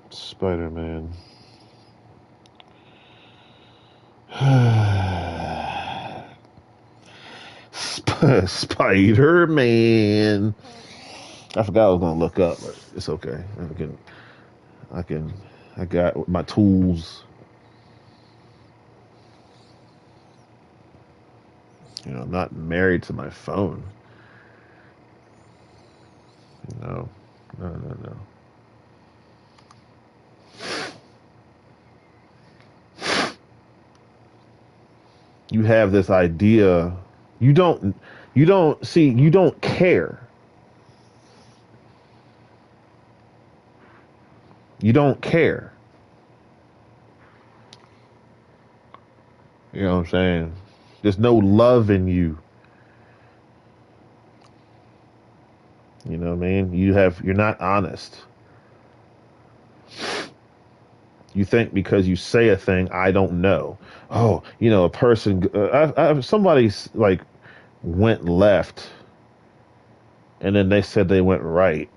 Spider Man. Spider Man. I forgot I was gonna look up, but it's okay. I can, I got my tools. I'm not married to my phone. No, no, no, no. You have this idea. You don't, you don't see. You don't care. You don't care. You know what I'm saying? There's no love in you. You know what I mean? You're not honest. You think because you say a thing, I don't know. Oh, a person, somebody's like went left and then they said they went right.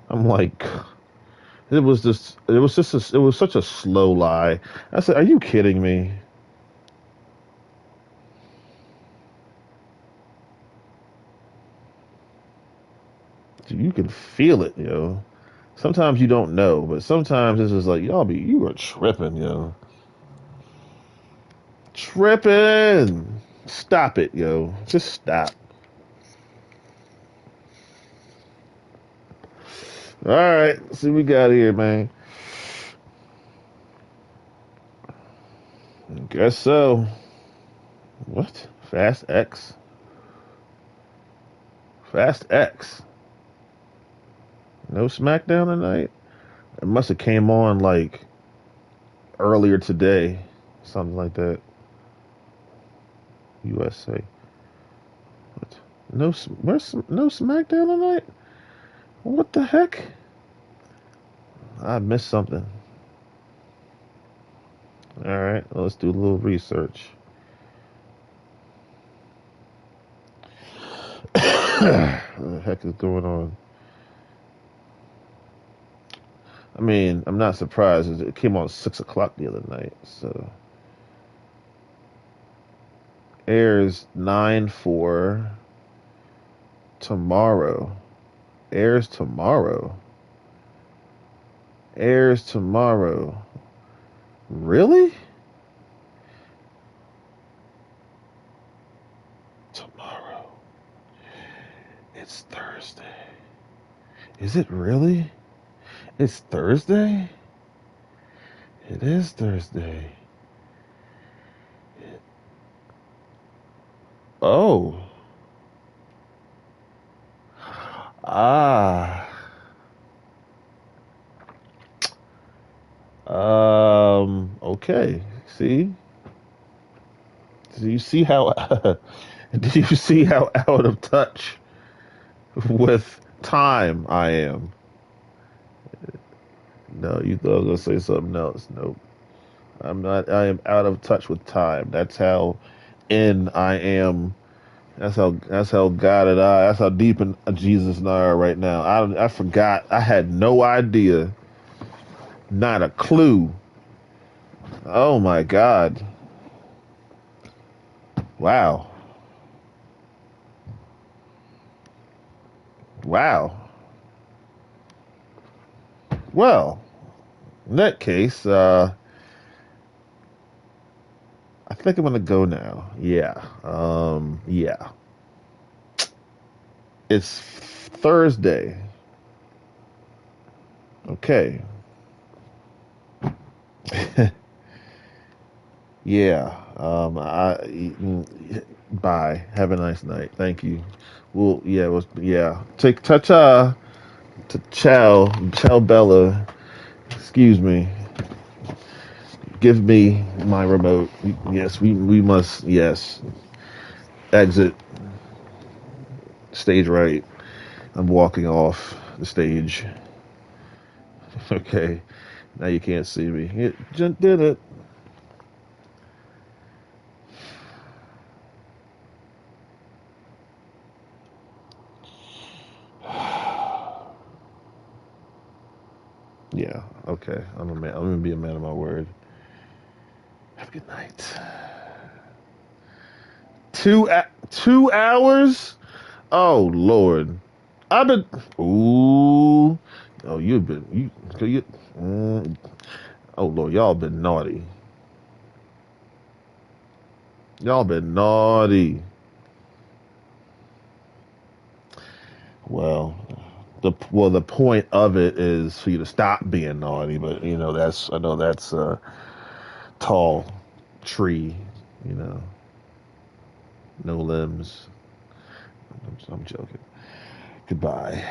I'm like, it was such a slow lie. I said, are you kidding me? You can feel it, Sometimes you don't know, but sometimes it's just like, you are tripping, Tripping. Stop it, Just stop. All right, see what we got here, man. Guess so. What? Fast X? Fast X? No SmackDown tonight? It must have came on like earlier today, something like that. USA. What? No SmackDown tonight? What the heck? I missed something. All right, let's do a little research. What the heck is going on? I mean, I'm not surprised. It came on 6 o'clock the other night. So airs 9/4 tomorrow. Airs tomorrow. Airs tomorrow. Really? Tomorrow. It's Thursday. Is it really? It's Thursday? It is Thursday. Oh. Ah. Okay. See? Do you see how do you see how out of touch with time I am? No, you thought I was gonna say something else. Nope. I'm not. I am out of touch with time. That's how in I am. That's how God and I. That's how deep in Jesus and I are right now. I forgot. I had no idea. Not a clue. Oh my God. Wow. Wow. Well, in that case, I think I'm gonna go now. Yeah. Yeah. It's Thursday. Okay. Yeah. Bye. Have a nice night. Thank you. Well, yeah, it was, yeah. Take ta-ta to ciao Bella. Excuse me. Give me my remote. Yes, we must. Yes, exit stage right. I'm walking off the stage. Okay. Now you can't see me. It just did it. Yeah. Okay. I'm a man. I'm gonna be a man of my word. Have a good night. 2 hours? Oh Lord. I've been. Ooh. Oh, you've been. You. Mm, oh Lord, y'all been naughty. Y'all been naughty. Well, the point of it is for you to stop being naughty, but that's I know that's a tall tree. You know, no limbs. I'm joking. Goodbye.